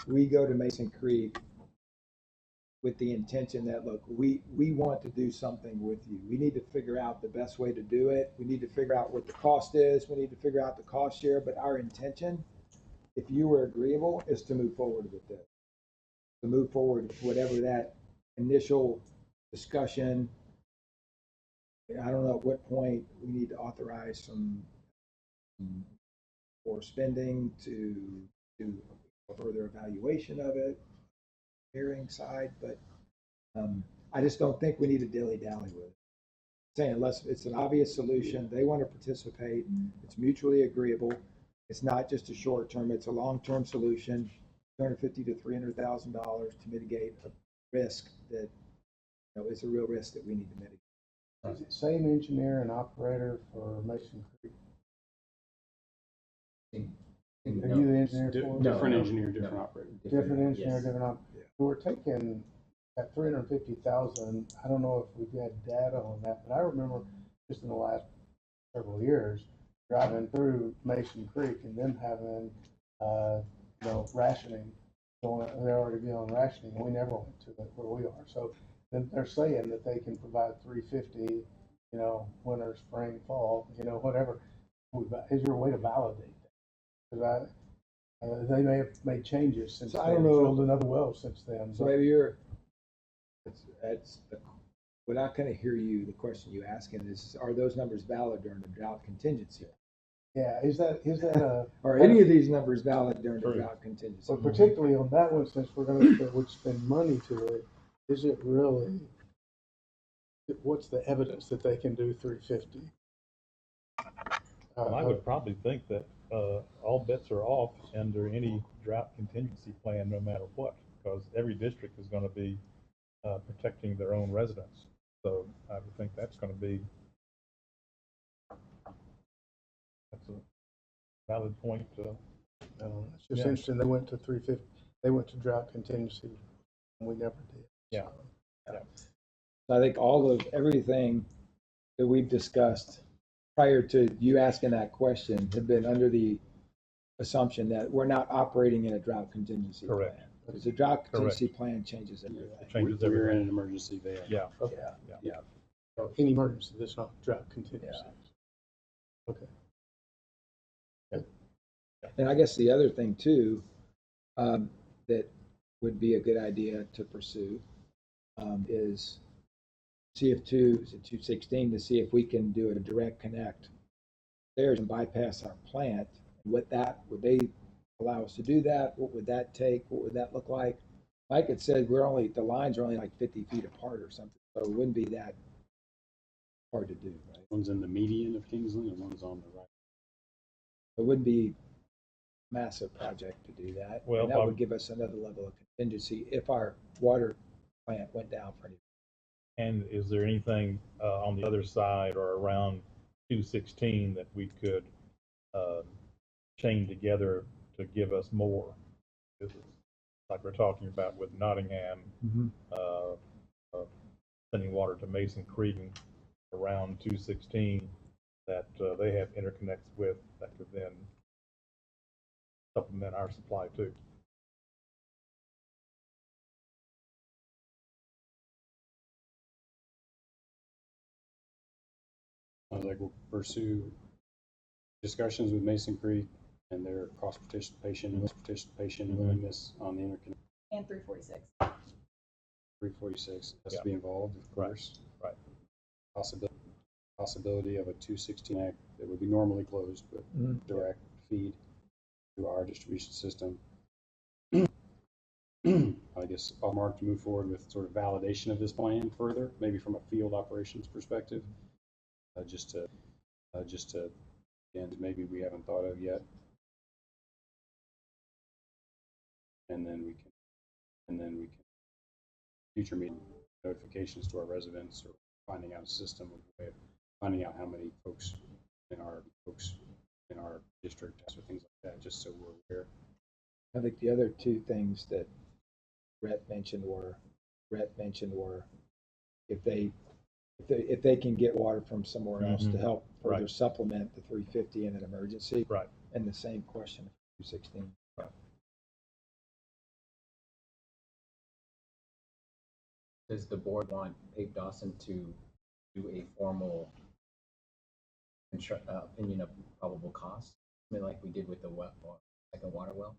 we go to Mason Creek with the intention that, look, we want to do something with you. We need to figure out the best way to do it. We need to figure out what the cost is. We need to figure out the cost share, but our intention, if you were agreeable, is to move forward with this. To move forward, with whatever that initial discussion. I don't know at what point we need to authorize some for spending to do a further evaluation of it, hearing side, but I just don't think we need to dilly-dally with it. Saying unless it's an obvious solution, they want to participate, it's mutually agreeable, it's not just a short term, it's a long-term solution, $250,000 to $300,000 to mitigate a risk that, you know, is a real risk that we need to mitigate. Is it same engineer and operator for Mason Creek? Are you the engineer for it? Different engineer, different operator. Different engineer, Yes. different We're taking that 350,000, I don't know if we've had data on that, but I remember just in the last several years, driving through Mason Creek and them having, you know, rationing, they're already on rationing, and we never went to where we are. So then they're saying that they can provide 350, you know, winter, spring, fall, you know, whatever. Is there a way to validate that? Because they may have made changes since So then. I don't know. Drilled another well since then. So but- maybe what I kind of hear you, the question you asking is, are those numbers valid during the drought contingency? Yeah, is that a, Are any of these numbers valid during the True. drought contingency? so particularly on that one, since we're gonna, would spend money to it, is it really, what's the evidence that they can do 350? I would probably think that all bets are off under any drought contingency plan, no matter what, because every district is going to be protecting their own residents. So I would think that's going to be, that's a valid point. It's just Yeah. interesting, they went to 350, they went to drought contingency, and we never did. Yeah. I think everything that we've discussed prior to you asking that question have been under the assumption that we're not operating in a drought contingency plan. Correct. Because the drought contingency plan changes everything. It changes We're in everything. an emergency there. Yeah. Okay. Yeah. So any emergency, that's not drought contingency. Okay. And I guess the other thing too, that would be a good idea to pursue, is CF2, is it 216, to see if we can do a direct connect there and bypass our plant. Would they allow us to do that? What would that take? What would that look like? Mike had said the lines are only like 50 feet apart or something, so it wouldn't be that hard to do, right? One's in the median of Kingsland and one's on the right. It wouldn't be a massive project to do that. Well, And that would give us another level of contingency if our water plant went down for any. And is there anything on the other side or around 216 that we could chain together to give us more? This is like we're talking about with Nottingham, sending water to Mason Creek around 216 that they have interconnects with that could then supplement our supply too. Sounds like we'll pursue discussions with Mason Creek and their cross participation and willingness on the interconnect. And 346. 346 has Yeah. to be involved, of Right. course. Right. Possibility. possibility of a 216 act that would be normally closed, but direct feed to our distribution system. I guess I'll mark to move forward with sort of validation of this plan further, maybe from a field operations perspective, just to and maybe we haven't thought of yet, and then we can future meeting notifications to our residents, or finding out a system of way of finding out how many folks in our district, or things like that, just so we're aware. I think the other two things that Rhett mentioned were if they can get water from somewhere else to help further Right. supplement the 350 in an emergency. Right. And the same question for 216. Does the board want Abe Dawson to do a formal opinion of probable cost? I mean, like we did with the second water well,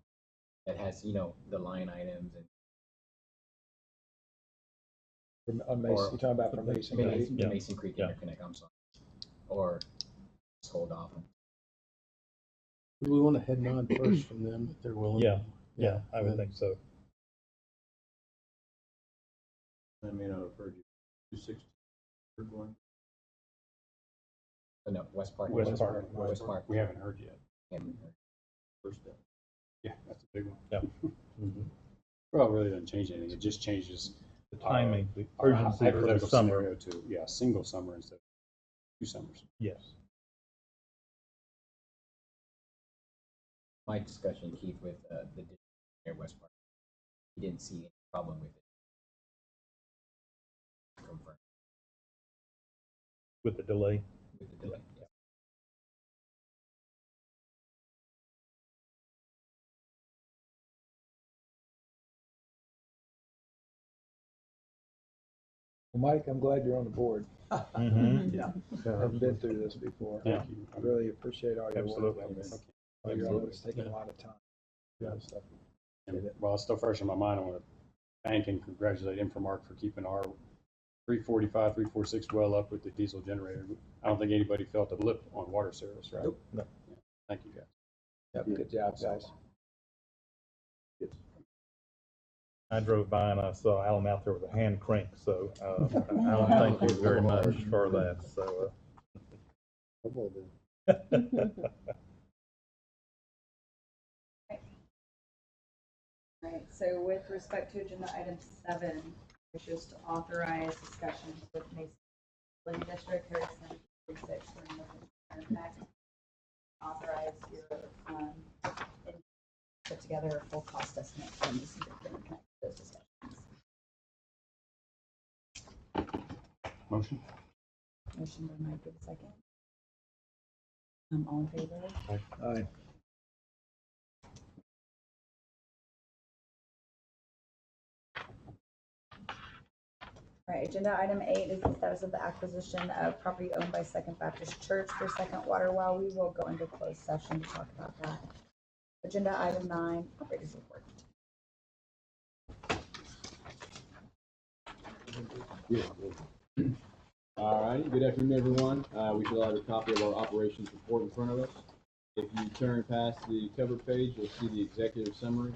that has, the line items and. On Mason, you're talking about from Mason, right? The Mason Creek interconnect, I'm sorry. Or just hold off. Do we want a head nod first from them if they're willing? Yeah, I would think so. I may not have heard you. 260. We're going. No, West Park. West Park. West Park. We haven't heard yet. Haven't heard. First step. Yeah, that's a big one. Yeah. Well, it really doesn't change anything. It just changes The timing, the our urgency for the hypothetical summer. scenario to, single summer instead of 2 summers. Yes. My discussion, Keith, with the district near West Park, he didn't see any problem with it. Confirmed With the delay. with the delay. Yeah. Well, Mike, I'm glad you're on the board. Mhm. Yeah. I've been through this before. Thank you. I really appreciate all your work. Absolutely. It's taking a lot of time. Stuff. And while it's still fresh in my mind, I want to thank and congratulate Infomark for keeping our 345, 346 well up with the diesel generator. I don't think anybody felt a blip on water service, right? Nope. No. Yeah. Thank you, guys. Yep, good job, guys. I drove by and I saw Alan out there with a hand crank, so, Alan, thank you very much for that, so. All right, so with respect to agenda item 7, which is to authorize discussions with Mason Lake District, Harrison 36, we're looking to interconnect. Authorize your, and put together a full cost estimate for Mason Creek interconnect those discussions. Motion? Motion by Mike, give a second. All in favor? Aye. All right, agenda item 8 is the status of the acquisition of property owned by Second Baptist Church for second water well. We will go into closed session to talk about that. Agenda item 9, operators report. All righty, good afternoon, everyone. We should all have a copy of our operations report in front of us. If you turn past the cover page, you'll see the executive summary.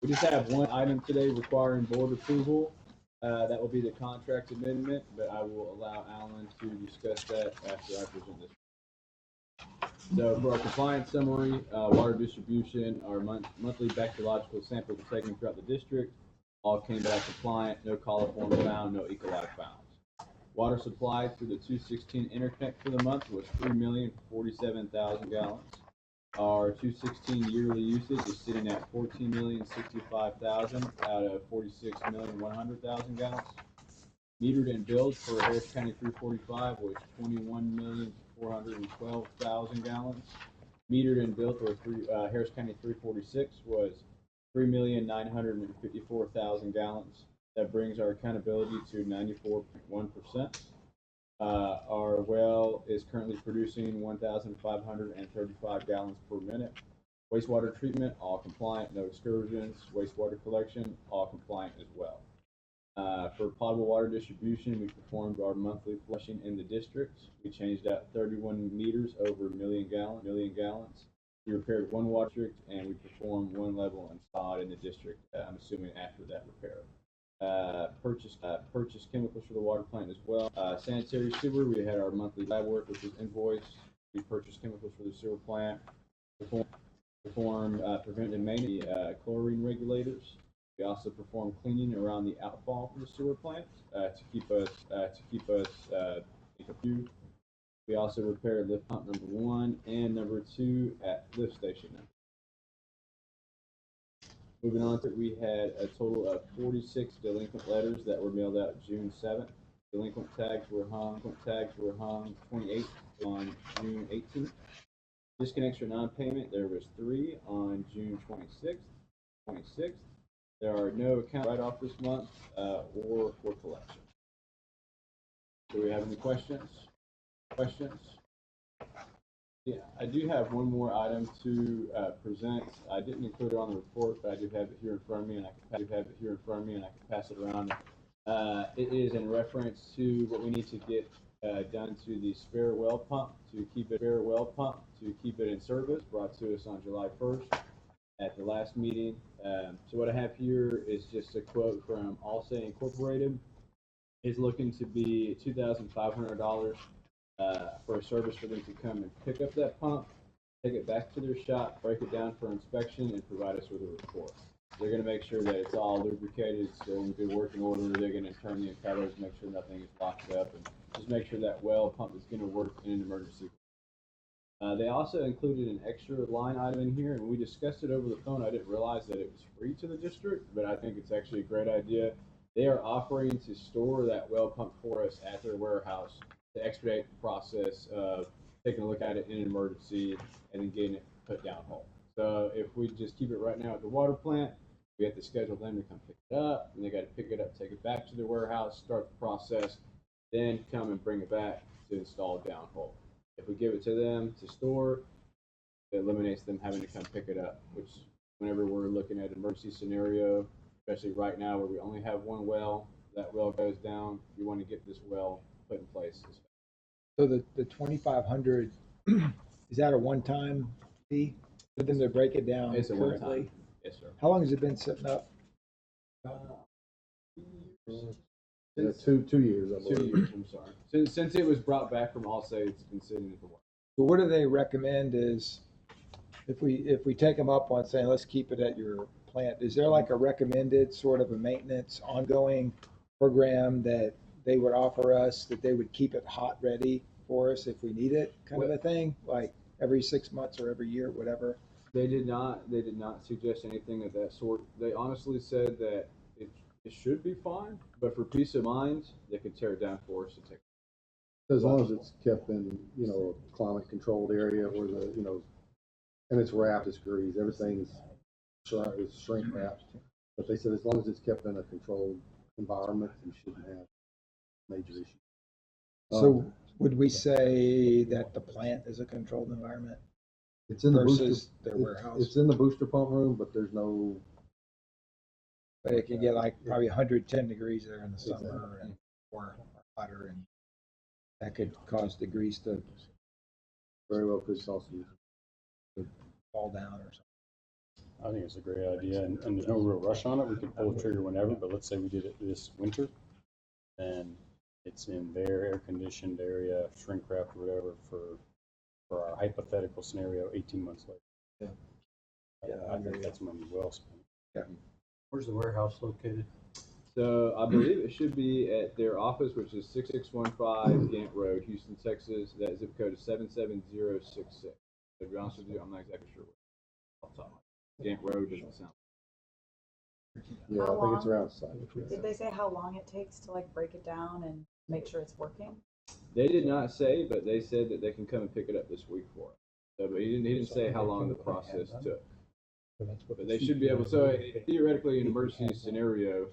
We just have one item today requiring board approval. That will be the contract amendment, but I will allow Alan to discuss that after I present this. So for our compliance summary, water distribution, our monthly bacteriological samples were taken throughout the district. All came back compliant, no coliform found, no E. coli found. Water supplied through the 216 interconnect for the month was 3,047,000 gallons. Our 216 yearly usage is sitting at 14,065,000 out of 46,100,000 gallons. Metered and billed for Harris County 345 was 21,412,000 gallons. Metered and billed for Harris County 346 was 3,954,000 gallons. That brings our accountability to 94.1%. Our well is currently producing 1,535 gallons per minute. Wastewater treatment, all compliant, no excursions. Wastewater collection, all compliant as well. For potable water distribution, we performed our monthly flushing in the districts. We changed out 31 meters over a million gallons. We repaired one water district, and we performed one level installed in the district, I'm assuming after that repair. Purchased chemicals for the water plant as well. Sanitary sewer, we had our monthly lab work, which was invoiced. We purchased chemicals for the sewer plant. Performed preventive maintenance, chlorine regulators. We also perform cleaning around the outfall for the sewer plant to keep us confused. We also repaired lift pump number 1 and number 2 at lift station number. Moving on to, we had a total of 46 delinquent letters that were mailed out June 7th. Delinquent tags were hung 28 on June 18th. Disconnects for non-payment, there was 3 on June 26th. There are no account write-off this month or for collection. Do we have any questions? Yeah, I do have one more item to present. I didn't include it on the report, but I do have it here in front of me, and I can pass it around. It is in reference to what we need to get done to the spare well pump to keep it in service, brought to us on July 1st at the last meeting. So what I have here is just a quote from Allsay Incorporated. It's looking to be $2,500 for a service for them to come and pick up that pump, take it back to their shop, break it down for inspection, and provide us with a report. They're going to make sure that it's all lubricated, still in good working order. They're going to turn the impellers, make sure nothing is locked up, and just make sure that well pump is going to work in an emergency. They also included an extra line item in here, and we discussed it over the phone. I didn't realize that it was free to the district, but I think it's actually a great idea. They are offering to store that well pump for us at their warehouse to expedite the process of taking a look at it in an emergency and then getting it put down hole. So if we just keep it right now at the water plant, we have to schedule them to come pick it up, and they got to pick it up, take it back to the warehouse, start the process, then come and bring it back to install down hole. If we give it to them to store, it eliminates them having to come pick it up, which whenever we're looking at an emergency scenario, especially right now where we only have one well, that well goes down, you want to get this well put in place. So the 2,500, is that a one-time fee for them to break it down? It's a currently? one-time. Yes, sir. How long has it been sitting up? 2 years, I 2 believe. years, I'm sorry. Since it was brought back from Allsay, it's been sitting at the water. So what do they recommend is, if we take them up on saying, let's keep it at your plant, is there like a recommended sort of a maintenance ongoing program that they would offer us, that they would keep it hot ready for us if we need it, kind of a thing, like every 6 months or every year, whatever? They did not suggest anything of that sort. They honestly said that it should be fine, but for peace of mind, they could tear it down for us to take. As long as it's kept in, a climate controlled area where and it's wrapped, it's greased, everything's shrink wrapped. But they said as long as it's kept in a controlled environment, you shouldn't have major issues. So would we say that the plant is a controlled environment It's in the versus booster, their warehouse? it's in the booster pump room, but there's no. But it can get like probably 110 degrees there in the summer and or hotter, and that could cause the grease to Very well could cause you. fall down or something. I think it's a great idea, and there's no real rush on it. We could pull the trigger whenever, but let's say we did it this winter, and it's in their air-conditioned area, shrink wrapped or whatever, for our hypothetical scenario, 18 months later. Yeah, I think that's money well spent. Yeah. Where's the warehouse located? So I believe it should be at their office, which is 6615 Gant Road, Houston, Texas. That zip code is 77066. To be honest with you, I'm not exactly sure off the top of my head. Gant Road doesn't sound. Yeah, How I think it's long? around site. Did they say how long it takes to like break it down and make sure it's working? They did not say, but they said that they can come and pick it up this week for us. So, but he didn't say how long the process took. But they should be able. So theoretically, in an emergency scenario,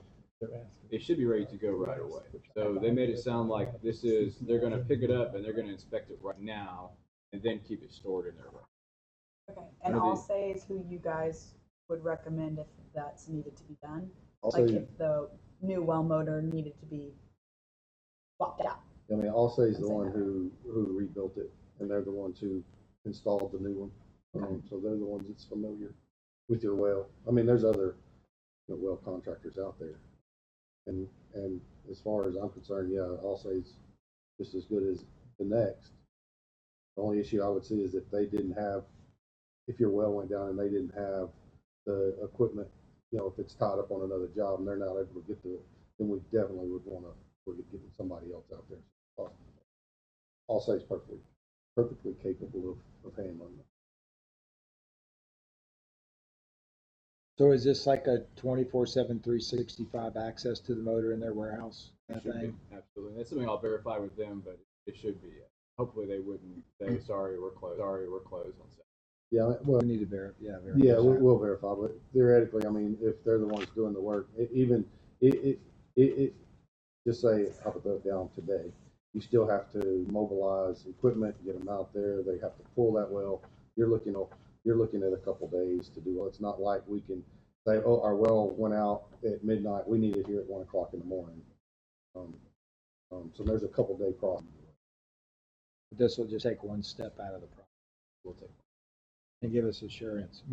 it should be ready to go right away. So they made it sound like they're going to pick it up and they're going to inspect it right now and then keep it stored in their room. Okay, and Allsay is who you guys would recommend if that's needed to be done? Allsay- Like if the new well motor needed to be swapped out. I mean, Allstate's the one who rebuilt it, and they're the ones who installed the new one. So they're the ones that's familiar with your well. I mean, there's other well contractors out there. And as far as I'm concerned, yeah, Allstate's just as good as the next. The only issue I would see is if they didn't have, if your well went down and they didn't have the equipment, if it's tied up on another job and they're not able to get to it, then we definitely would want to look at getting somebody else out there. Allstate's perfectly capable of handling it. So is this like a 24/7, 365 access to the motor in their warehouse kind of Should be, thing? absolutely. That's something I'll verify with them, but it should be. Hopefully they wouldn't say, sorry, we're closed on Saturday. Yeah, well, We need to verify. yeah, we'll verify, but theoretically, I mean, if they're the ones doing the work, just say, I'll put that down today, you still have to mobilize equipment, get them out there, they have to pull that well. You're looking at a couple days to do it. It's not like we can say, oh, our well went out at midnight, we need it here at 1 o'clock in the morning. So there's a couple day process. This will just take one step out of the process. We'll take And give us assurance,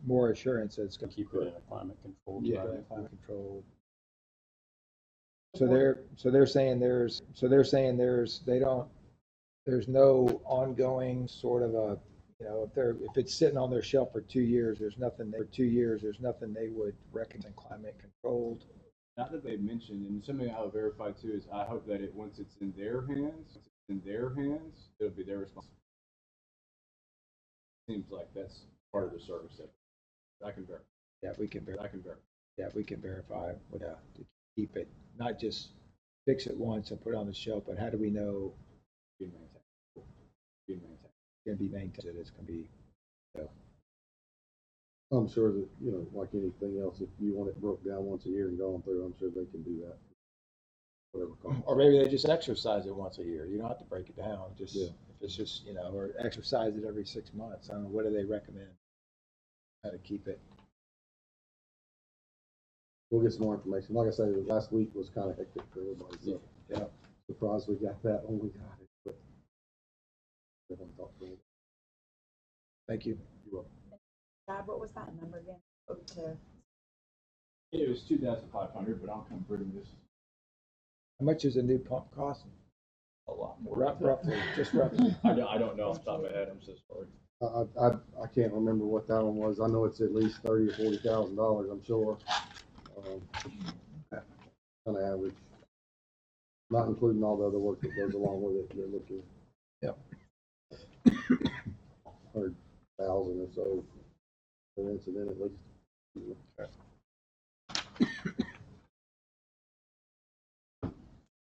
more assurance that it's going to Keep it in a climate controlled Yeah, environment. climate controlled. So they're saying there's no ongoing sort of a, if it's sitting on their shelf for 2 years, there's nothing they would recommend climate controlled. Not that they've mentioned, and something I'll verify too is I hope that once it's in their hands, it'll be their responsibility. Seems like that's part of the service that I can verify. Yeah, we can verify. I can verify. Yeah, we can verify to keep it, not just fix it once and put it on the shelf, but how do we know Being maintained. it's going to be maintained, it's going to be, I'm sure that, like anything else, if you want it broke down once a year and gone through, I'm sure they can do that. Whatever costs. or maybe they just exercise it once a year. You don't have to break it down, just, Yeah. if it's just, or exercise it every 6 months. I don't know, what do they recommend? How to keep it? We'll get some more information. Like I say, last week was kind of hectic for everybody, so Yeah. surprised we got that when we got it, but definitely thought for it. Thank you. You're welcome. Dad, what was that number again? It was 2,500, but I'll come bring this. How much does a new pump cost? A lot more. Roughly, just roughly. I don't know off the top of my head. I'm so sorry. I can't remember what that one was. I know it's at least $30,000 or $40,000, I'm sure. Kind of average, not including all the other work that goes along with it. You're looking. Yep. 100,000 or so per incident at least.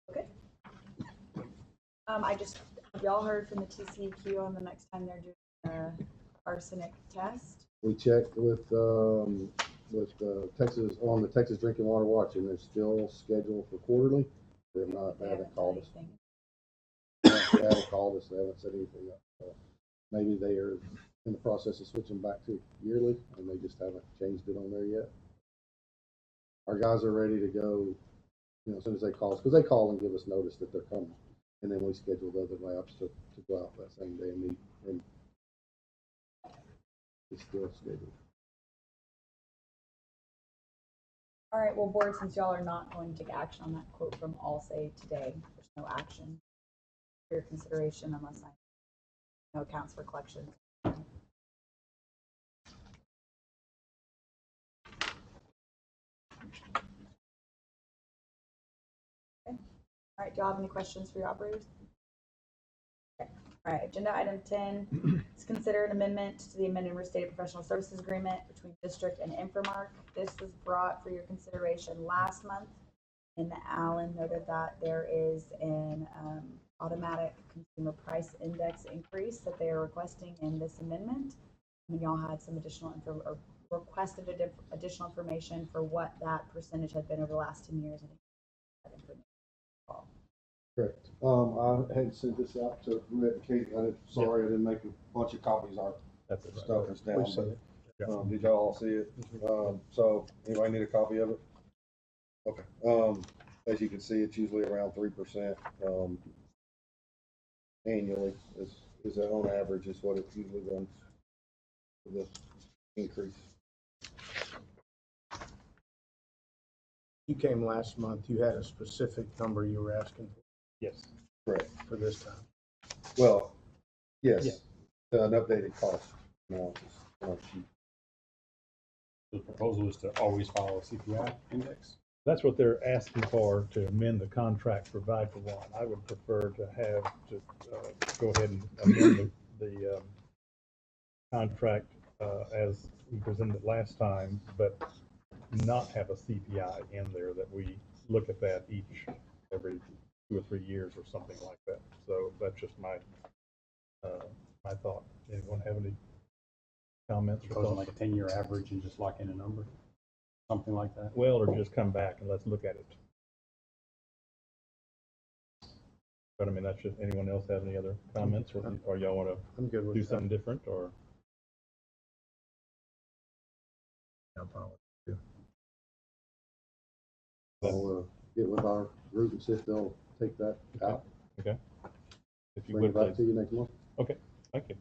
Okay. Have y'all heard from the TCEQ on the next time they're doing an arsenic test? We checked with Texas, on the Texas Drinking Water Watch, and they're still scheduled for quarterly. They haven't called us. They haven't called us. They haven't said anything up. So maybe they are in the process of switching back to yearly, and they just haven't changed it on there yet. Our guys are ready to go, as soon as they call us, because they call and give us notice that they're coming, and then we schedule the other labs to go out that same day and meet. And it's still scheduled. All right, well, board, since y'all are not going to take action on that quote from Allstate today, there's no action for your consideration unless no accounts for collections. Okay. All right, do y'all have any questions for your operators? Okay. All right, agenda item 10 is consider an amendment to the amended restated professional services agreement between district and Infomark. This was brought for your consideration last month, and Alan noted that there is an automatic consumer price index increase that they are requesting in this amendment. And y'all had some additional info, or requested additional information for what that percentage had been over the last 10 years. Correct. I had sent this out to Rhett and Kate. I didn't make a bunch of copies. Our stuff is down. But, did y'all all see it? So anybody need a copy of it? Okay, as you can see, it's usually around 3%, annually is that on average is what it usually runs for the increase. You came last month, you had a specific number you were asking Yes. Correct. for this time. Well, Yeah. yes, an updated cost analysis on our sheet. The proposal is to always follow a CPI index. That's what they're asking for, to amend the contract, provide for one. I would prefer to have, to go ahead and amend the contract as we presented it last time, but not have a CPI in there, that we look at that every 2 or 3 years or something like that. So that's just my thought. Anyone have any comments or Proposing thoughts? like a 10-year average and just lock in a number, something like that. Well, or just come back and let's look at it. But I mean, that's just, anyone else have any other comments, or y'all want I'm good to with do that. something different, or? I'll get with our group and see if they'll take that out. Okay. If you Bring would, it back please. to you next month. Okay, thank you.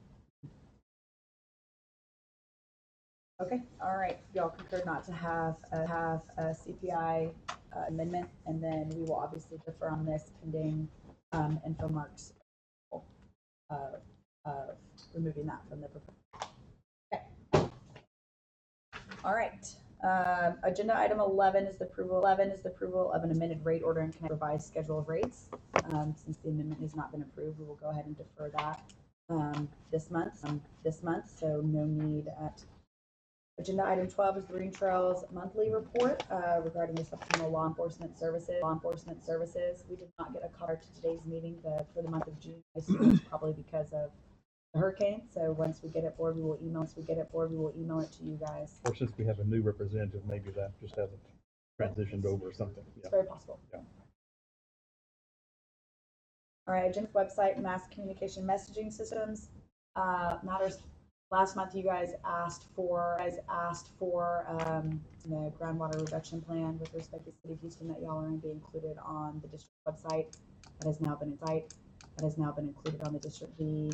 Okay, all right, y'all concur not to have a CPI amendment, and then we will obviously defer on this pending Infomark's removing that from the proposal. Okay. All right, agenda item 11 is the approval of an amended rate order and revised schedule of rates. Since the amendment has not been approved, we will go ahead and defer that this month, so no need at. Agenda item 12 is the Green Trails monthly report regarding the supplemental law enforcement services. We did not get a card to today's meeting for the month of June. I assume it's probably because of the hurricane. So once we get it forward, we will email it to you guys. Or since we have a new representative, maybe that just hasn't transitioned over or something. Yeah. It's very possible. Yeah. All right, agenda website, mass communication messaging systems matters. Last month, you guys asked for the groundwater reduction plan with respect to the City of Houston that y'all are going to be included on the district website. That has now been included on the district. The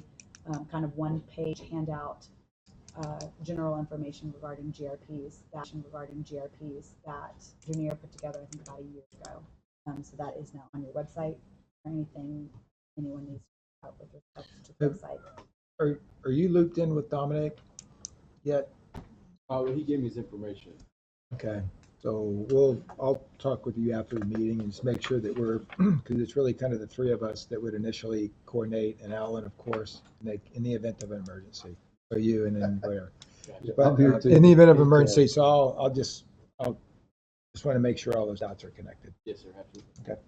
kind of one-page handout, general information regarding GRPs that Junior put together, I think, about a year ago. So that is now on your website. Or anything anyone needs to help with respect to the website. Are you looped in with Dominic yet? He gave me his information. Okay, so I'll talk with you after the meeting and just make sure that we're, because it's really kind of the three of us that would initially coordinate, and Alan, of course, in the event of an emergency. So you and then Blair. But in the event of emergency, so I'll just want to make sure all those dots are connected. Yes, sir. Absolutely. Okay.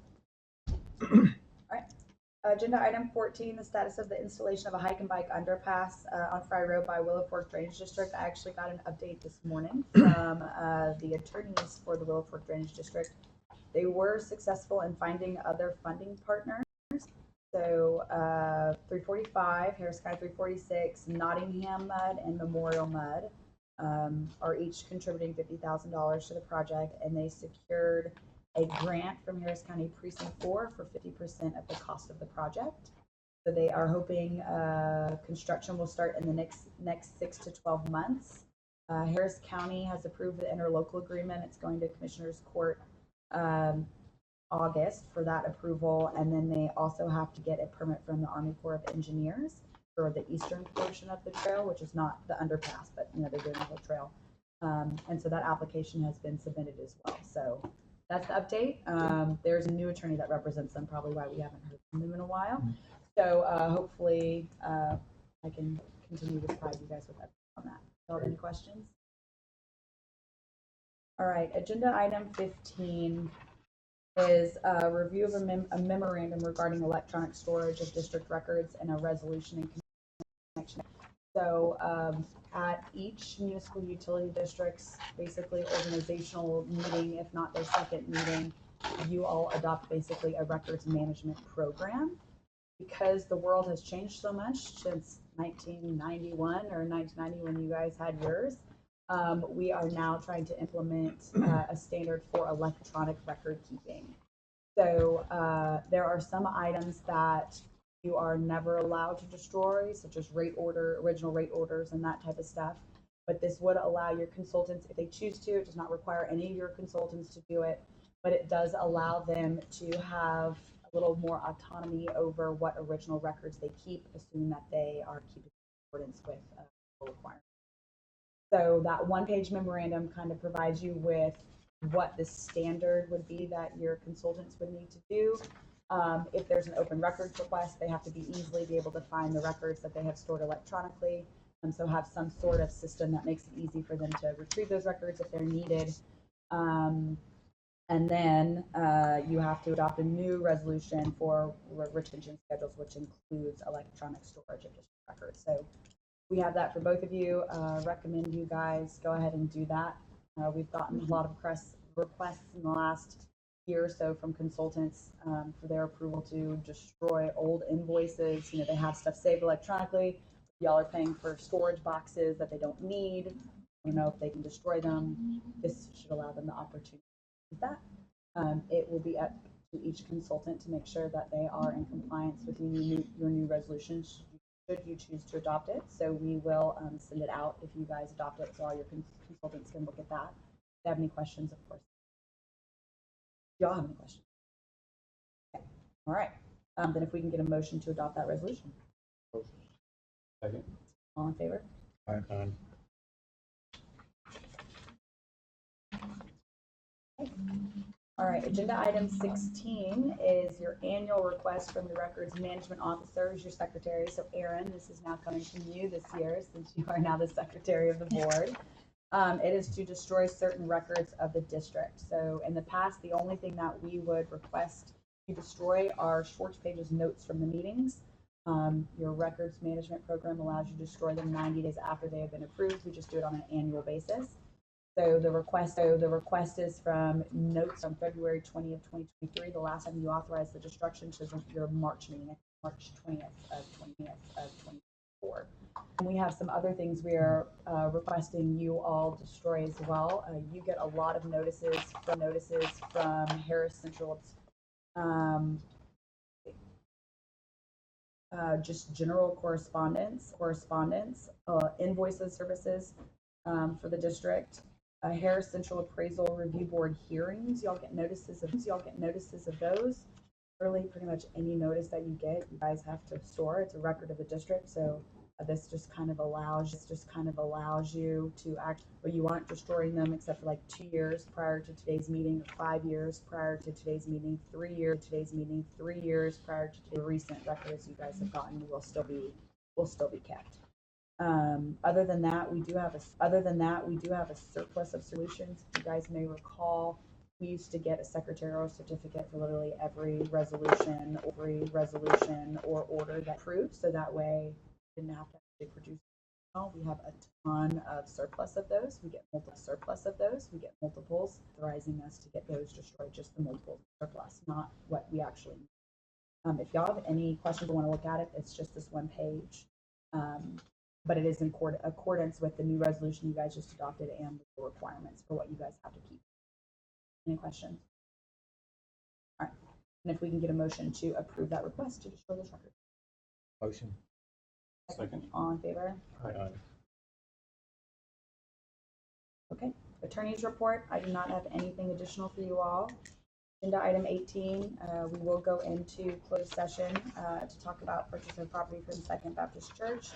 All right. Agenda item 14, the status of the installation of a hike and bike underpass on Fry Road by Willow Fork Drainage District. I actually got an update this morning from the attorneys for the Willow Fork Drainage District. They were successful in finding other funding partners. So 345, Harris County 346, Nottingham Mud, and Memorial Mud are each contributing $50,000 to the project, and they secured a grant from Harris County Precinct 4 for 50% of the cost of the project. So they are hoping construction will start in the next 6 to 12 months. Harris County has approved the interlocal agreement. It's going to Commissioner's Court August for that approval, and then they also have to get a permit from the Army Corps of Engineers for the eastern portion of the trail, which is not the underpass, but they're doing the whole trail. And so that application has been submitted as well. So that's the update. There's a new attorney that represents them, probably why we haven't heard from them in a while. So hopefully I can continue to provide you guys with updates on that. Do you have any questions? All right, agenda item 15 is a review of a memorandum regarding electronic storage of district records and a resolution in connection. So at each municipal utility district's basically organizational meeting, if not their second meeting, you all adopt basically a records management program. Because the world has changed so much since 1991 or 1990 when you guys had yours, we are now trying to implement a standard for electronic record keeping. So there are some items that you are never allowed to destroy, such as original rate orders and that type of stuff. But this would allow your consultants, if they choose to, it does not require any of your consultants to do it, but it does allow them to have a little more autonomy over what original records they keep, assuming that they are keeping in accordance with requirements. So that one-page memorandum kind of provides you with what the standard would be that your consultants would need to do. If there's an open records request, they have to easily be able to find the records that they have stored electronically, and so have some sort of system that makes it easy for them to retrieve those records if they're needed. And then you have to adopt a new resolution for retention schedules, which includes electronic storage of district records. So we have that for both of you. Recommend you guys go ahead and do that. We've gotten a lot of requests in the last year or so from consultants for their approval to destroy old invoices. You know, they have stuff saved electronically. Y'all are paying for storage boxes that they don't need. I don't know if they can destroy them. This should allow them the opportunity to do that. It will be up to each consultant to make sure that they are in compliance with your new resolutions, should you choose to adopt it. So we will send it out if you guys adopt it, so all your consultants can look at that. If they have any questions, of course. Do y'all have any questions? Okay. All right. Then if we can get a motion to adopt that resolution. Second. All in favor? Aye. Okay. All right, agenda item 16 is your annual request from your records management officer, who's your secretary. So Erin, this is now coming from you this year, since you are now the secretary of the board. It is to destroy certain records of the district. So in the past, the only thing that we would request to destroy are Schwartz Page's notes from the meetings. Your records management program allows you to destroy them 90 days after they have been approved. We just do it on an annual basis. So the request is from notes on February 20th, 2023, the last time you authorized the destruction, to your March meeting, March 20th of 2024. And we have some other things we are requesting you all destroy as well. You get a lot of notices from Harris Central, just general correspondence, invoices, services for the district. Harris Central Appraisal Review Board hearings, y'all get notices of those. Really, pretty much any notice that you get, you guys have to store. It's a record of the district, so this just kind of allows you to act, but you aren't destroying them except for like 2 years prior to today's meeting, or 5 years prior to today's meeting, 3 years prior to the recent records you guys have gotten will still be kept. Other than that, we do have a surplus of solutions. You guys may recall, we used to get a secretarial certificate for literally every resolution or order that approved, so that way we didn't have to actually produce. We have a ton of surplus of those. We get multiples, authorizing us to get those destroyed, just the multiple surplus, not what we actually need. If y'all have any questions or want to look at it, it's just this one page. But it is in accordance with the new resolution you guys just adopted and the requirements for what you guys have to keep. Any questions? All right. And if we can get a motion to approve that request to destroy this record. Motion. Second. All in favor? Aye. Okay. Attorney's report. I do not have anything additional for you all. Agenda item 18, we will go into closed session to talk about purchase of property from Second Baptist Church.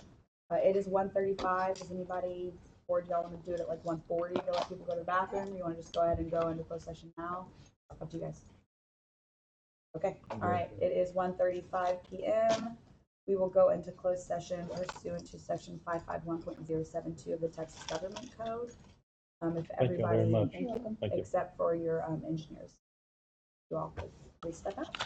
It is 1:35. Does anybody, or do y'all want to do it at like 1:40 to let people go to the bathroom? Or you want to just go ahead and go into closed session now? Up to you guys. Okay. All right. It is 1:35 p.m. We will go into closed session pursuant to section 551.072 of the Texas Government Code. If everybody, Thank you very much. Thank you. except for your engineers, you all please step out.